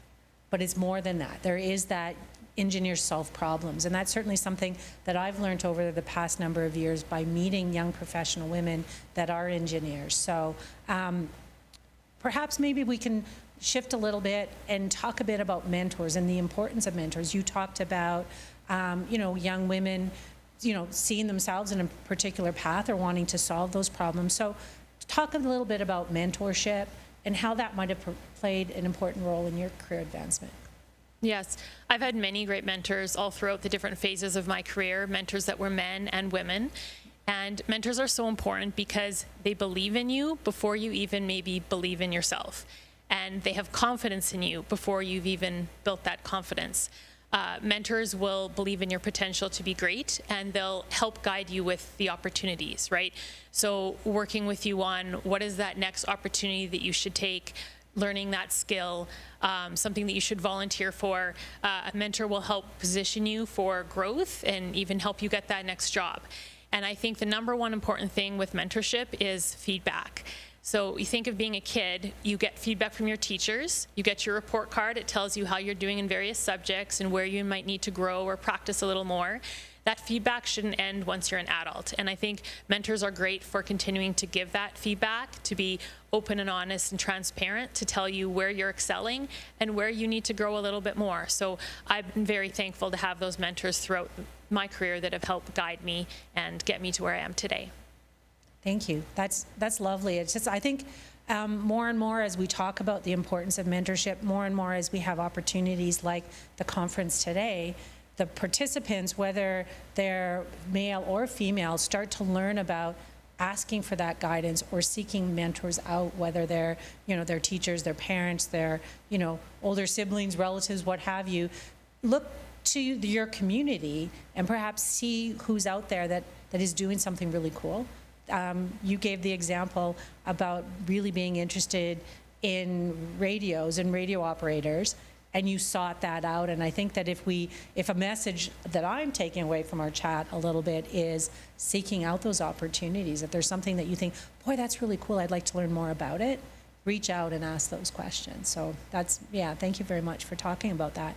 but it's more than that. There is that engineers solve problems, and that's certainly something that I've learned over the past number of years by meeting young professional women that are engineers. So perhaps maybe we can shift a little bit and talk a bit about mentors and the importance of mentors. You talked about, young women, seeing themselves in a particular path or wanting to solve those problems. So talk a little bit about mentorship and how that might have played an important role in your career advancement. Yes, I've had many great mentors all throughout the different phases of my career, mentors that were men and women. And mentors are so important because they believe in you before you even maybe believe in yourself. And they have confidence in you before you've even built that confidence. Mentors will believe in your potential to be great, and they'll help guide you with the opportunities, right? So working with you on what is that next opportunity that you should take, learning that skill, something that you should volunteer for. A mentor will help position you for growth and even help you get that next job. And I think the number one important thing with mentorship is feedback. So you think of being a kid, you get feedback from your teachers, you get your report card, it tells you how you're doing in various subjects and where you might need to grow or practice a little more. That feedback shouldn't end once you're an adult. And I think mentors are great for continuing to give that feedback, to be open and honest and transparent, to tell you where you're excelling and where you need to grow a little bit more. So I've been very thankful to have those mentors throughout my career that have helped guide me and get me to where I am today. Thank you. That's lovely. It's just, I think more and more as we talk about the importance of mentorship, more and more as we have opportunities like the conference today, the participants, whether they're male or female, start to learn about asking for that guidance or seeking mentors out, whether they're, their teachers, their parents, their, older siblings, relatives, what have you. Look to your community and perhaps see who's out there that is doing something really cool. You gave the example about really being interested in radios and radio operators, and you sought that out. And I think that if a message that I'm taking away from our chat a little bit is seeking out those opportunities, if there's something that you think, boy, that's really cool, I'd like to learn more about it, reach out and ask those questions. So thank you very much for talking about that.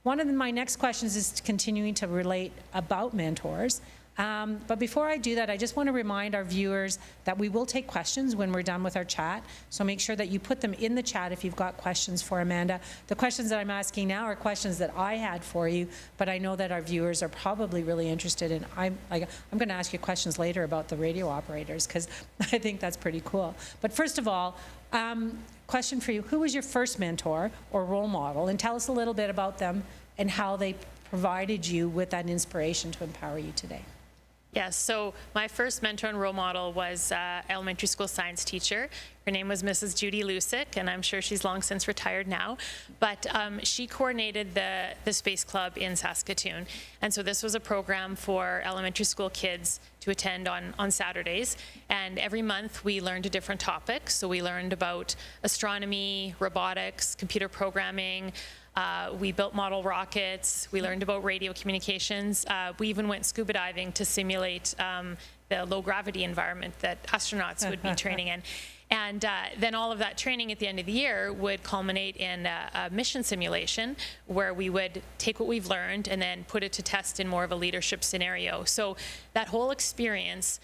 One of my next questions is continuing to relate about mentors. But before I do that, I just want to remind our viewers that we will take questions when we're done with our chat. So make sure that you put them in the chat if you've got questions for Amanda. The questions that I'm asking now are questions that I had for you, but I know that our viewers are probably really interested in. I'm going to ask you questions later about the radio operators because I think that's pretty cool. But first of all, question for you: who was your first mentor or role model? And tell us a little bit about them and how they provided you with that inspiration to empower you today. Yes, so my first mentor and role model was elementary school science teacher. Her name was Mrs. Judy Lusick, and I'm sure she's long since retired now. But she coordinated the Space Club in Saskatoon. And so this was a program for elementary school kids to attend on Saturdays. And every month we learned a different topic. So we learned about astronomy, robotics, computer programming. We built model rockets. We learned about radio communications. We even went scuba diving to simulate the low gravity environment that astronauts would be training in. And then all of that training at the end of the year would culminate in a mission simulation where we would take what we've learned and then put it to test in more of a leadership scenario. So that whole experience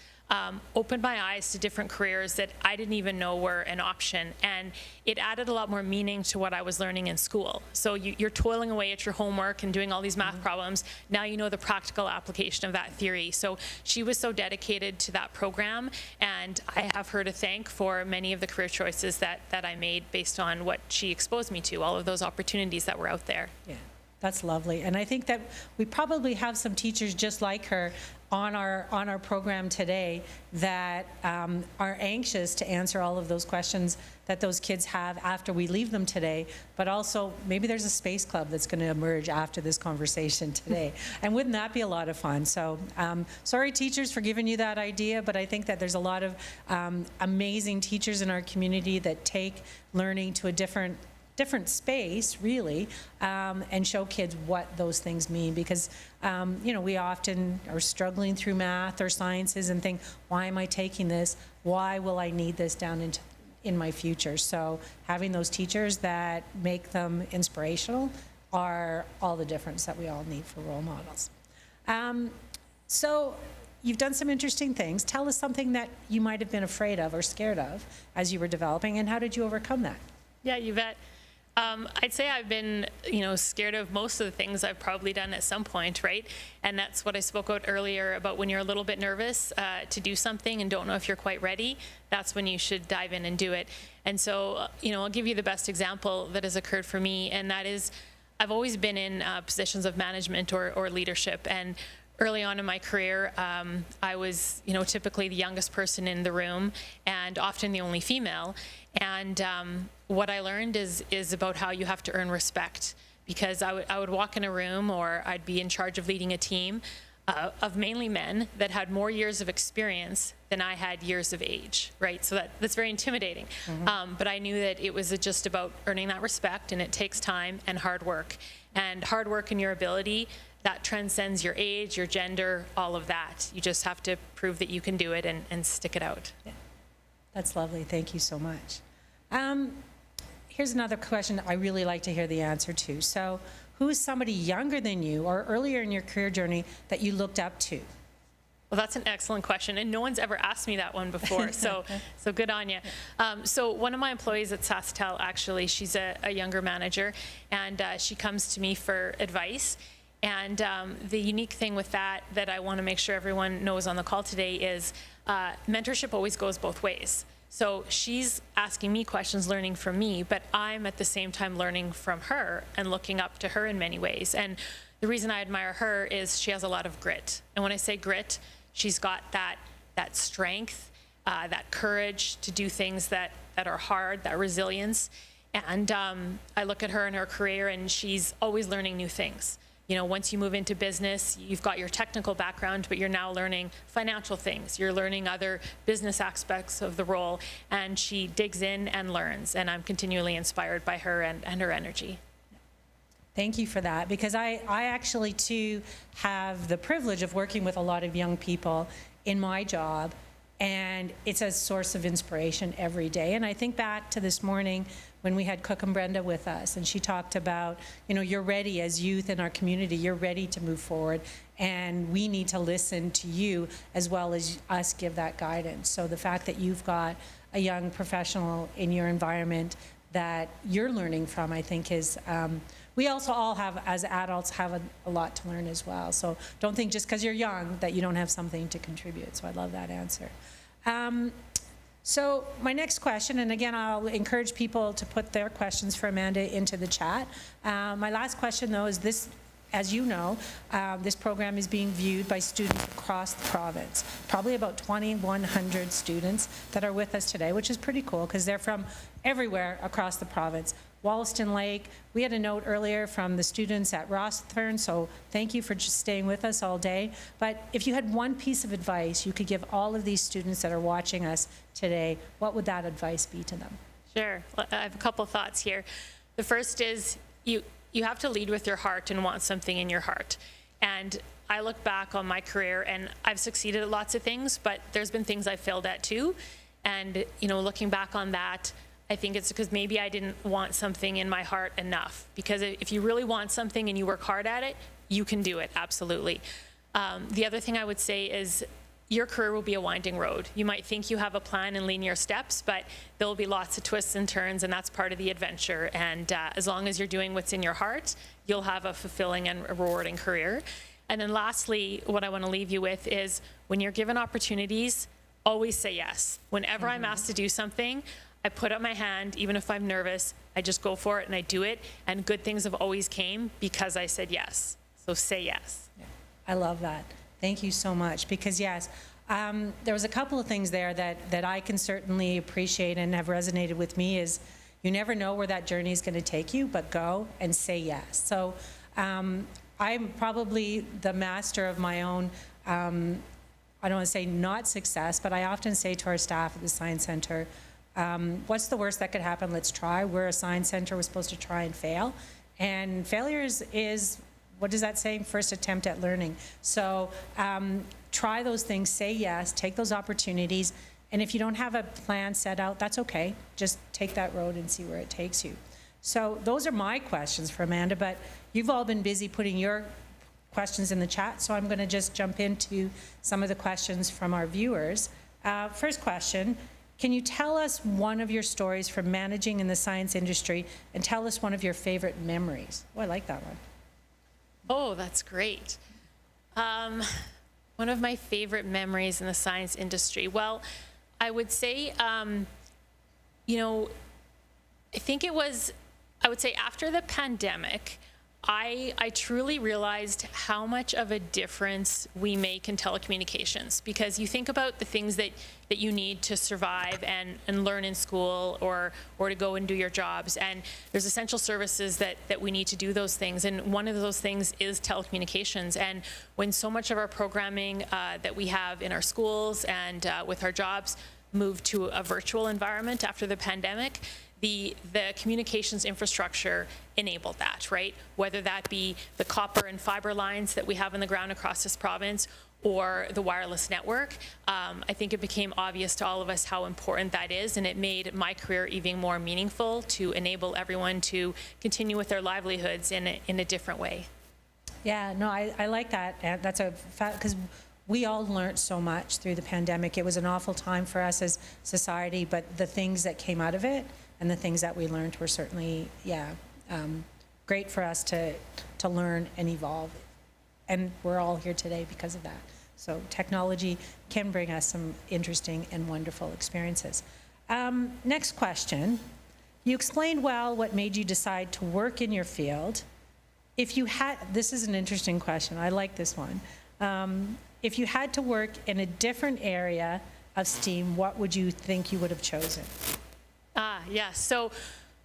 opened my eyes to different careers that I didn't even know were an option, and it added a lot more meaning to what I was learning in school. So you're toiling away at your homework and doing all these math problems. Now you know the practical application of that theory. So she was so dedicated to that program, and I have her to thank for many of the career choices that I made based on what she exposed me to, all of those opportunities that were out there. Yeah, That's lovely. And I think that we probably have some teachers just like her on our program today that are anxious to answer all of those questions that those kids have after we leave them today, but also maybe there's a space club that's going to emerge after this conversation today. And wouldn't that be a lot of fun? So sorry, teachers, for giving you that idea, but I think that there's a lot of amazing teachers in our community that take learning to a different space, really, and show kids what those things mean, because we often are struggling through math or sciences and think, why am I taking this? Why will I need this down in my future? So having those teachers that make them inspirational are all the difference that we all need for role models. So you've done some interesting things. Tell us something that you might have been afraid of or scared of as you were developing, and how did you overcome that? Yeah, you bet. I'd say I've been, scared of most of the things I've probably done at some point, right? And that's what I spoke about earlier about when you're a little bit nervous to do something and don't know if you're quite ready. That's when you should dive in and do it. And so, I'll give you the best example that has occurred for me, and that is I've always been in positions of management or leadership. And early on in my career, I was, typically the youngest person in the room and often the only female. And what I learned is about how you have to earn respect, because I would walk in a room, or I'd be in charge of leading a team of mainly men that had more years of experience than I had years of age, right? So that's very intimidating. But I knew that it was just about earning that respect, and it takes time and hard work. And hard work and your ability, that transcends your age, your gender, all of that. You just have to prove that you can do it and stick it out. Yeah. That's lovely. Thank you so much. Here's another question I really like to hear the answer to. So, who is somebody younger than you or earlier in your career journey that you looked up to? Well, that's an excellent question, and no one's ever asked me that one before, so good on you. So one of my employees at SaskTel, actually, she's a younger manager, and she comes to me for advice. And the unique thing with that I want to make sure everyone knows on the call today is mentorship always goes both ways. So she's asking me questions, learning from me, but I'm at the same time learning from her and looking up to her in many ways. And the reason I admire her is she has a lot of grit. And when I say grit, she's got that strength, that courage to do things that are hard, that resilience. And I look at her in her career, and she's always learning new things. Once you move into business, you've got your technical background, but you're now learning financial things. You're learning other business aspects of the role, and she digs in and learns. And I'm continually inspired by her and her energy. Thank you for that, because I actually, too, have the privilege of working with a lot of young people in my job, and it's a source of inspiration every day. And I think back to this morning when we had Cook and Brenda with us, and she talked about, you're ready as youth in our community, you're ready to move forward, and we need to listen to you as well as us give that guidance. So the fact that you've got a young professional in your environment that you're learning from, I think is, we also all have, as adults, have a lot to learn as well. So don't think just because you're young that you don't have something to contribute. So I love that answer. So my next question, and again, I'll encourage people to put their questions for Amanda into the chat. My last question, though, is this. As you know, this program is being viewed by students across the province. Probably about 2,100 students that are with us today, which is pretty cool because they're from everywhere across the province. Wollaston Lake, we had a note earlier from the students at Rossthern, so thank you for just staying with us all day. But if you had one piece of advice you could give all of these students that are watching us today, what would that advice be to them? Sure. I have a couple thoughts here. The first is you have to lead with your heart and want something in your heart. And I look back on my career, and I've succeeded at lots of things, but there's been things I failed at too. And, looking back on that, I think it's because maybe I didn't want something in my heart enough. Because if you really want something and you work hard at it, you can do it, absolutely. The other thing I would say is your career will be a winding road. You might think you have a plan and linear steps, but there will be lots of twists and turns, and that's part of the adventure. And as long as you're doing what's in your heart, you'll have a fulfilling and rewarding career. And then lastly, what I want to leave you with is when you're given opportunities, always say yes. Whenever I'm asked to do something, I put up my hand, even if I'm nervous, I just go for it and I do it. And good things have always came because I said yes. So say yes. I love that. Thank you so much. Because yes, there was a couple of things there that I can certainly appreciate and have resonated with me is you never know where that journey is going to take you, but go and say yes. So I'm probably the master of my own, I don't want to say not success, but I often say to our staff at the Science Centre, what's the worst that could happen? Let's try. We're a science center. We're supposed to try and fail. And failure is what does that say? First attempt at learning. So try those things, say yes, take those opportunities. And if you don't have a plan set out, that's okay. Just take that road and see where it takes you. So those are my questions for Amanda, but you've all been busy putting your questions in the chat, so I'm going to just jump into some of the questions from our viewers. First question, can you tell us one of your stories from managing in the science industry and tell us one of your favorite memories? Oh, I like that one. Oh, that's great. One of my favorite memories in the science industry. Well, I would say, you know, I would say after the pandemic, I truly realized how much of a difference we make in telecommunications, because you think about the things that you need to survive and learn in school or to go and do your jobs, and there's essential services that we need to do those things, and one of those things is telecommunications. And when so much of our programming that we have in our schools and with our jobs moved to a virtual environment after the pandemic, the communications infrastructure enabled that, right? Whether that be the copper and fiber lines that we have in the ground across this province or the wireless network, I think it became obvious to all of us how important that is, and it made my career even more meaningful to enable everyone to continue with their livelihoods in a different way. Yeah, no, I like that. That's a fact, because we all learned so much through the pandemic. It was an awful time for us as society, but the things that came out of it and the things that we learned were certainly, great for us to learn and evolve. And we're all here today because of that. So technology can bring us some interesting and wonderful experiences. Next question. You explained well what made you decide to work in your field. If you had, this is an interesting question, I like this one. If you had to work in a different area of STEAM, what would you think you would have chosen? Yes. So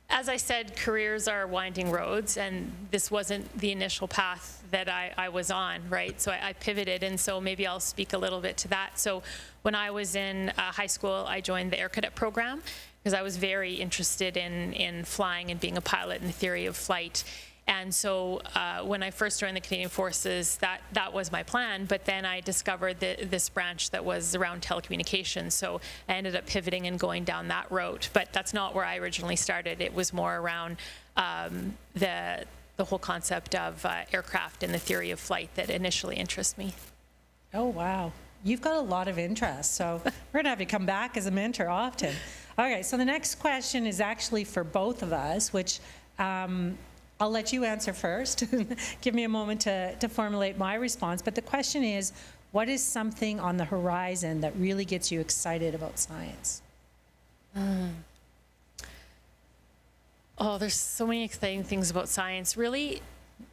as I said, careers are winding roads, and this wasn't the initial path that I was on, right? So I pivoted, and so maybe I'll speak a little bit to that. So when I was in high school, I joined the Air Cadet program because I was very interested in flying and being a pilot and the theory of flight. And so when I first joined the Canadian Forces, that was my plan, but then I discovered this branch that was around telecommunications, so I ended up pivoting and going down that route. But that's not where I originally started. It was more around the whole concept of aircraft and the theory of flight that initially interested me. Oh, wow. You've got a lot of interest, so we're going to have you come back as a mentor often. Okay, so the next question is actually for both of us, which I'll let you answer first. Give me a moment to formulate my response. But the question is, what is something on the horizon that really gets you excited about science? Oh, there's so many exciting things about science. Really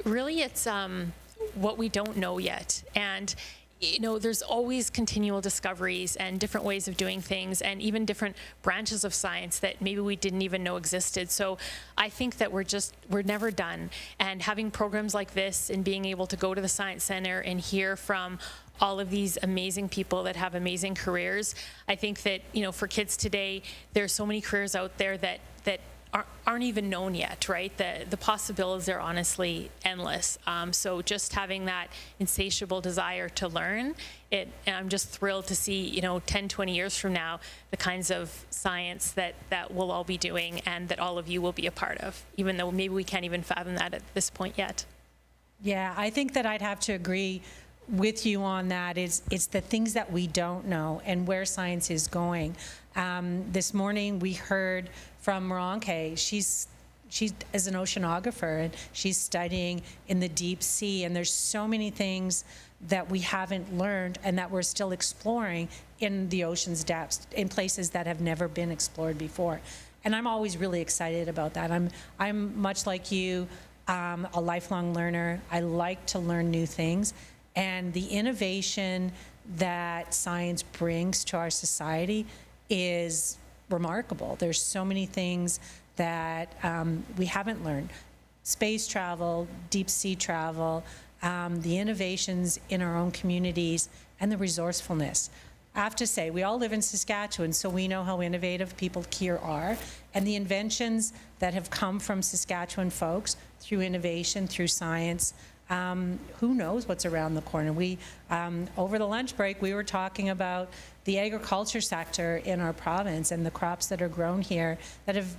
it's what we don't know yet. And you know, there's always continual discoveries and different ways of doing things, and even different branches of science that maybe we didn't even know existed. So I think that we're never done. And having programs like this and being able to go to the Science Center and hear from all of these amazing people that have amazing careers, I think that, you know, for kids today, there's so many careers out there that aren't even known yet, right? The possibilities are honestly endless. So just having that insatiable desire to learn, and I'm just thrilled to see, you know, 10, 20 years from now, the kinds of science that we'll all be doing and that all of you will be a part of, even though maybe we can't even fathom that at this point yet. Yeah, I think that I'd have to agree with you on that. It's the things that we don't know and where science is going. This morning we heard from Moronke. She's she is an oceanographer, and she's studying in the deep sea, and there's so many things that we haven't learned and that we're still exploring in the ocean's depths, in places that have never been explored before. And I'm always really excited about that. I'm much like you, a lifelong learner. I like to learn new things, and the innovation that science brings to our society is remarkable. There's so many things that we haven't learned. Space travel, deep sea travel, the innovations in our own communities, and the resourcefulness. I have to say, we all live in Saskatchewan, so we know how innovative people here are, and the inventions that have come from Saskatchewan folks through innovation, through science, who knows what's around the corner. We, over the lunch break, we were talking about the agriculture sector in our province and the crops that are grown here that have,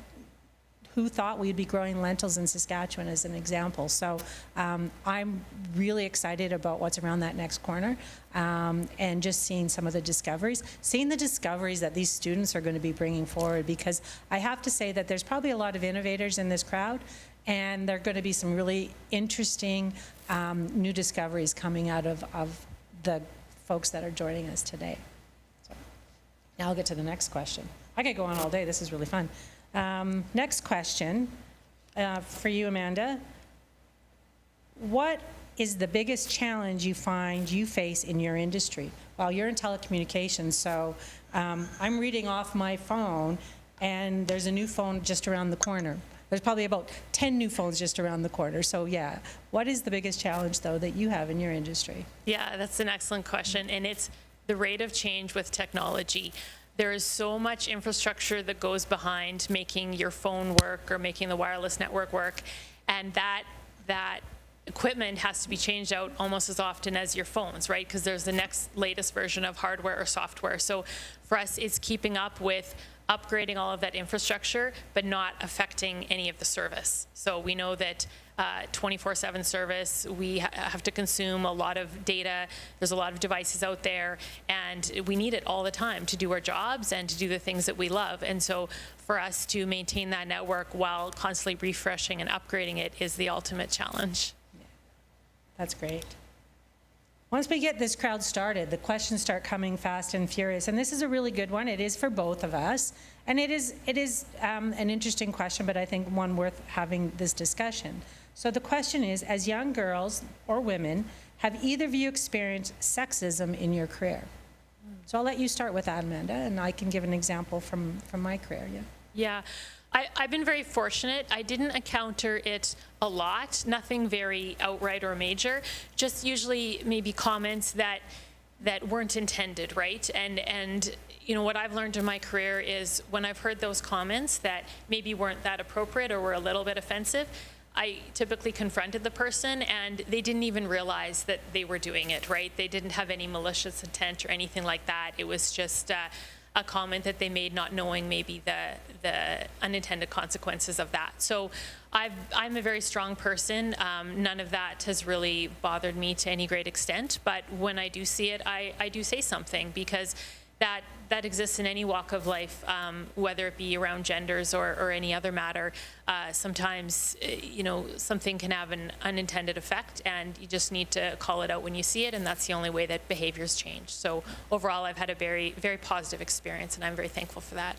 who thought we'd be growing lentils in Saskatchewan as an example. So I'm really excited about what's around that next corner, and just seeing some of the discoveries, that these students are going to be bringing forward, because I have to say that there's probably a lot of innovators in this crowd, and there are going to be some really interesting new discoveries coming out of the folks that are joining us today. So now I'll get to the next question. I could go on all day. This is really fun. Next question for you, Amanda. What is the biggest challenge you find you face in your industry? Well, you're in telecommunications, so I'm reading off my phone, and there's a new phone just around the corner. There's probably about 10 new phones just around the corner. So yeah, what is the biggest challenge, though, that you have in your industry? Yeah, that's an excellent question, and it's the rate of change with technology. There is so much infrastructure that goes behind making your phone work or making the wireless network work, and that equipment has to be changed out almost as often as your phones, right? Because there's the next latest version of hardware or software. So for us, it's keeping up with upgrading all of that infrastructure, but not affecting any of the service. So we know that 24/7 service, we have to consume a lot of data. There's a lot of devices out there, and we need it all the time to do our jobs and to do the things that we love. And so for us to maintain that network while constantly refreshing and upgrading it is the ultimate challenge. That's great. Once we get this crowd started, the questions start coming fast and furious. And this is a really good one. It is for both of us. And it is an interesting question, but I think one worth having this discussion. So the question is, as young girls or women, have either of you experienced sexism in your career? So I'll let you start with that, Amanda, and I can give an example from my career. Yeah. I've been very fortunate. I didn't encounter it a lot, nothing very outright or major, just usually maybe comments that weren't intended, right? And you know, what I've learned in my career is when I've heard those comments that maybe weren't that appropriate or were a little bit offensive, I typically confronted the person, and they didn't even realize that they were doing it, right? They didn't have any malicious intent or anything like that. It was just a comment that they made, not knowing maybe the unintended consequences of that. So I'm a very strong person. None of that has really bothered me to any great extent, but when I do see it, I do say something, because that exists in any walk of life, whether it be around genders or any other matter. Sometimes, you know, something can have an unintended effect, and you just need to call it out when you see it, and that's the only way that behaviors change. So overall, I've had a very, very positive experience, and I'm very thankful for that.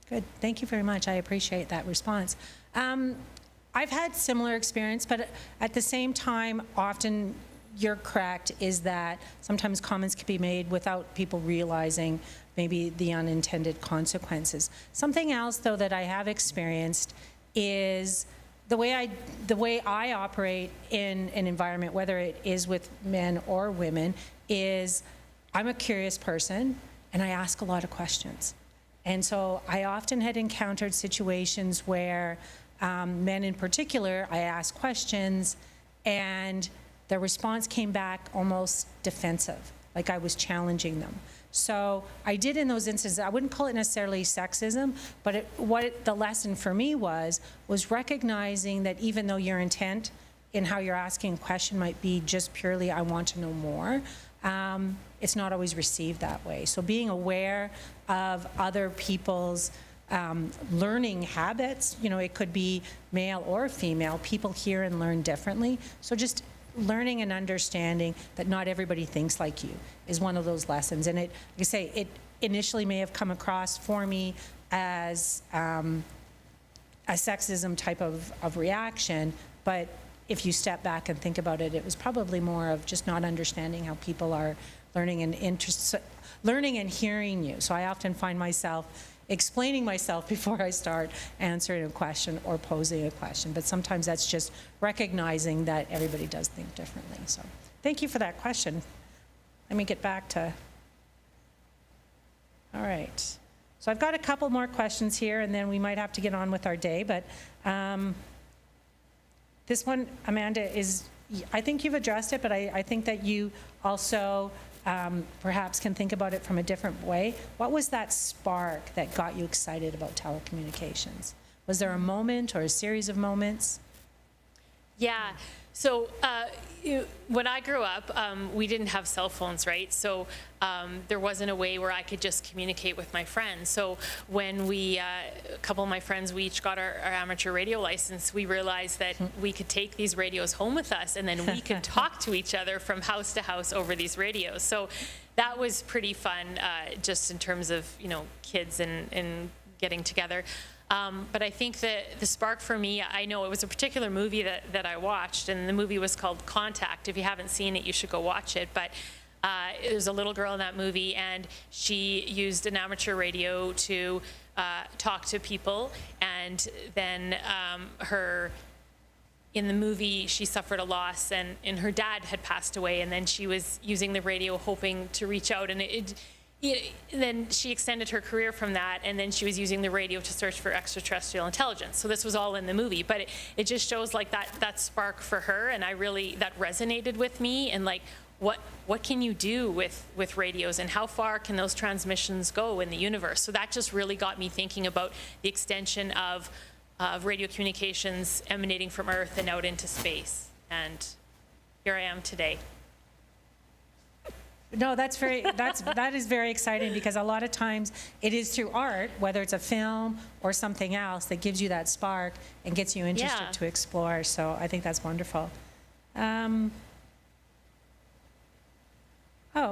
Good. Thank you very much. I appreciate that response. I've had similar experience, but at the same time, often you're correct, is that sometimes comments can be made without people realizing maybe the unintended consequences. Something else, though, that I have experienced is the way I operate in an environment, whether it is with men or women, is I'm a curious person, and I ask a lot of questions. And so I often had encountered situations where men in particular, I asked questions, and their response came back almost defensive, like I was challenging them. So I did in those instances, I wouldn't call it necessarily sexism, but the lesson for me was recognizing that even though your intent in how you're asking a question might be just purely, I want to know more, it's not always received that way. So being aware of other people's learning habits. You know, it could be male or female. People hear and learn differently. So just learning and understanding that not everybody thinks like you is one of those lessons. And it, like I say, it initially may have come across for me as a sexism type of reaction, but if you step back and think about it, it was probably more of just not understanding how people are learning and hearing you. So I often find myself explaining myself before I start answering a question or posing a question. But sometimes that's just recognizing that everybody does think differently. So thank you for that question. Let me get back to, all right. So I've got a couple more questions here, and then we might have to get on with our day. But this one, Amanda, is, I think you've addressed it, but I think that you also perhaps can think about it from a different way. What was that spark that got you excited about telecommunications? Was there a moment or a series of moments? Yeah. So when I grew up, we didn't have cell phones, right? So there wasn't a way where I could just communicate with my friends. So when we, a couple of my friends, we each got our amateur radio license, we realized that we could take these radios home with us, and then we could talk to each other from house to house over these radios. So that was pretty fun, just in terms of, you know, kids and getting together. But I think that the spark for me, I know it was a particular movie that I watched, and the movie was called Contact. If you haven't seen it, you should go watch it. But there's a little girl in that movie, and she used an amateur radio to talk to people. And then in the movie, she suffered a loss, and her dad had passed away, and then she was using the radio hoping to reach out, and then she extended her career from that, and then she was using the radio to search for extraterrestrial intelligence. So this was all in the movie, but it just shows like that spark for her, and that resonated with me, and like what can you do with radios, and how far can those transmissions go in the universe? So that just really got me thinking about the extension of radio communications emanating from Earth and out into space, and here I am today. No, that is very exciting, because a lot of times it is through art, whether it's a film or something else, that gives you that spark and gets you interested to explore. So I think that's wonderful.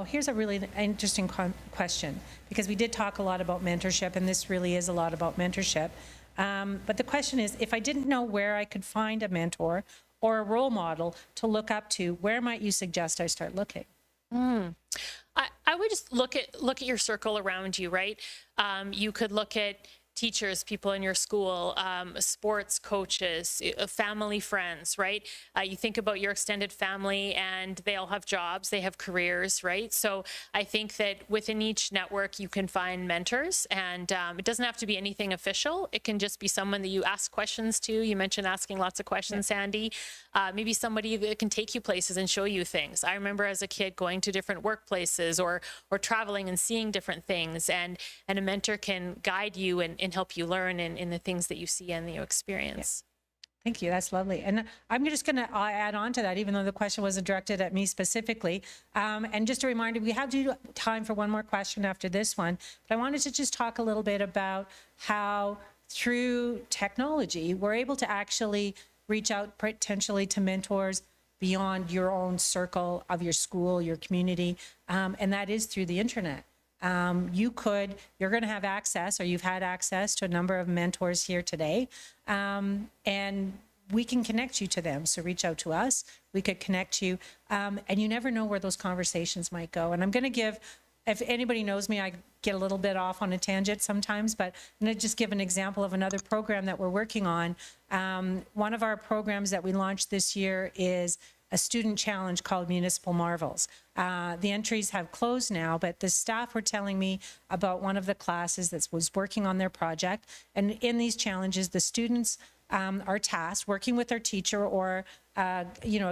Here's a really interesting question, because we did talk a lot about mentorship, and this really is a lot about mentorship. But the question is, if I didn't know where I could find a mentor or a role model to look up to, where might you suggest I start looking? I would just look at your circle around you, right? You could look at teachers, people in your school, sports coaches, family, friends, right? You think about your extended family, and they all have jobs, they have careers, right? So I think that within each network you can find mentors, and it doesn't have to be anything official. It can just be someone that you ask questions to. You mentioned asking lots of questions, Sandy. Maybe somebody that can take you places and show you things. I remember as a kid going to different workplaces or traveling and seeing different things, and a mentor can guide you and help you learn in the things that you see and that you experience. Yeah. Thank you. That's lovely. And I'm just going to add on to that, even though the question wasn't directed at me specifically. And just a reminder, we have time for one more question after this one. But I wanted to just talk a little bit about how through technology, we're able to actually reach out potentially to mentors beyond your own circle of your school, your community, and that is through the internet. You're going to have access, or you've had access to a number of mentors here today, and we can connect you to them. So reach out to us. We could connect you, and you never know where those conversations might go. And I'm going to give, if anybody knows me, I get a little bit off on a tangent sometimes, but I'm going to just give an example of another program that we're working on. One of our programs that we launched this year is a student challenge called Municipal Marvels. The entries have closed now, but the staff were telling me about one of the classes that was working on their project. And in these challenges, the students are tasked, working with their teacher or a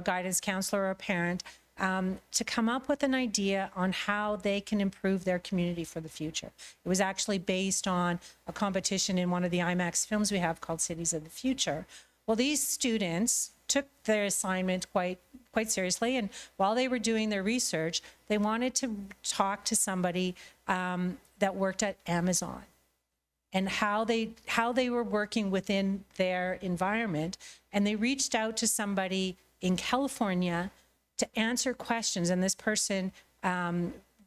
guidance counselor or a parent, to come up with an idea on how they can improve their community for the future. It was actually based on a competition in one of the IMAX films we have called Cities of the Future. Well, these students took their assignment quite seriously, and while they were doing their research, they wanted to talk to somebody that worked at Amazon. and how they were working within their environment. And they reached out to somebody in California to answer questions. And this person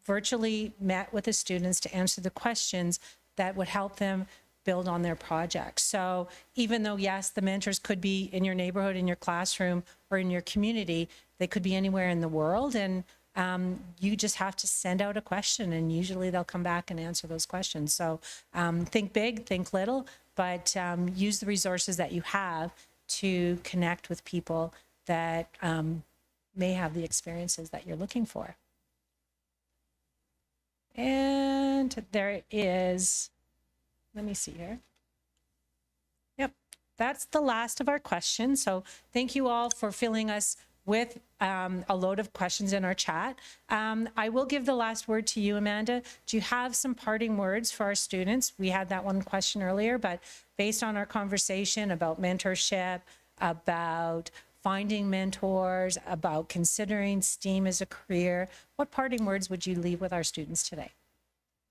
virtually met with the students to answer the questions that would help them build on their project. So even though, yes, the mentors could be in your neighborhood, in your classroom, or in your community, they could be anywhere in the world. And you just have to send out a question, and usually they'll come back and answer those questions. So think big, think little, but use the resources that you have to connect with people that may have the experiences that you're looking for. And there is, let me see here. Yep, that's the last of our questions. So thank you all for filling us with a load of questions in our chat. I will give the last word to you, Amanda. Do you have some parting words for our students? We had that one question earlier, but based on our conversation about mentorship, about finding mentors, about considering STEAM as a career, what parting words would you leave with our students today?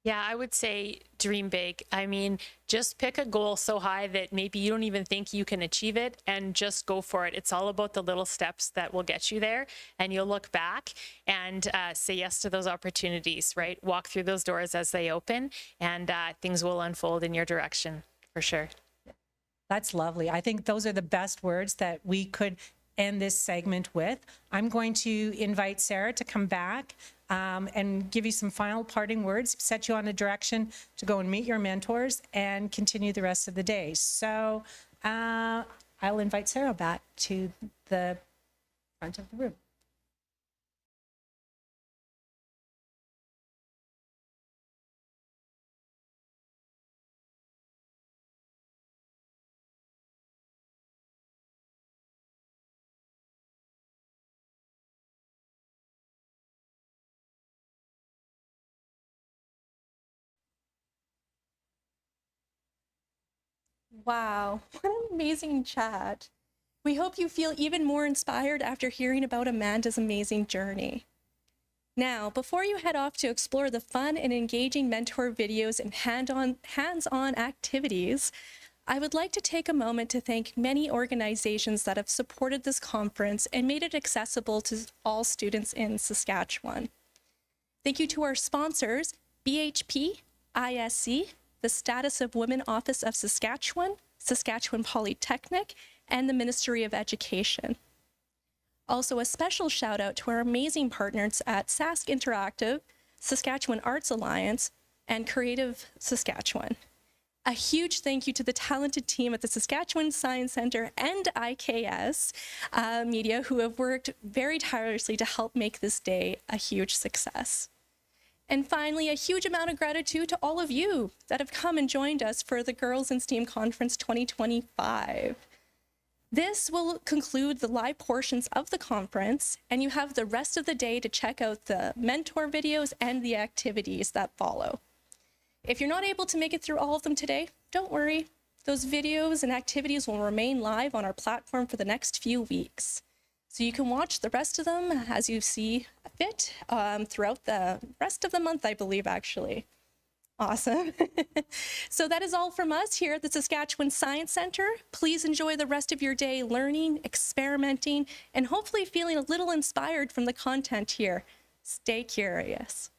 Yeah, I would say dream big. I mean, just pick a goal so high that maybe you don't even think you can achieve it, and just go for it. It's all about the little steps that will get you there, and you'll look back and say yes to those opportunities, right? Walk through those doors as they open, and things will unfold in your direction for sure. That's lovely. I think those are the best words that we could end this segment with. I'm going to invite Sarah to come back and give you some final parting words, set you on a direction to go and meet your mentors and continue the rest of the day. So I'll invite Sarah back to the front of the room. Wow, what an amazing chat. We hope you feel even more inspired after hearing about Amanda's amazing journey. Now, before you head off to explore the fun and engaging mentor videos and hands-on activities, I would like to take a moment to thank many organizations that have supported this conference and made it accessible to all students in Saskatchewan. Thank you to our sponsors, BHP, ISC, the Status of Women Office of Saskatchewan, Saskatchewan Polytechnic, and the Ministry of Education. Also, a special shout out to our amazing partners at Sask Interactive, Saskatchewan Arts Alliance, and Creative Saskatchewan. A huge thank you to the talented team at the Saskatchewan Science Centre and IKS Media, who have worked very tirelessly to help make this day a huge success. And finally, a huge amount of gratitude to all of you that have come and joined us for the Girls in STEAM Conference 2025. This will conclude the live portions of the conference, and you have the rest of the day to check out the mentor videos and the activities that follow. If you're not able to make it through all of them today, don't worry. Those videos and activities will remain live on our platform for the next few weeks. So you can watch the rest of them as you see fit throughout the rest of the month, I believe, actually. Awesome. So that is all from us here at the Saskatchewan Science Centre. Please enjoy the rest of your day learning, experimenting, and hopefully feeling a little inspired from the content here. Stay curious.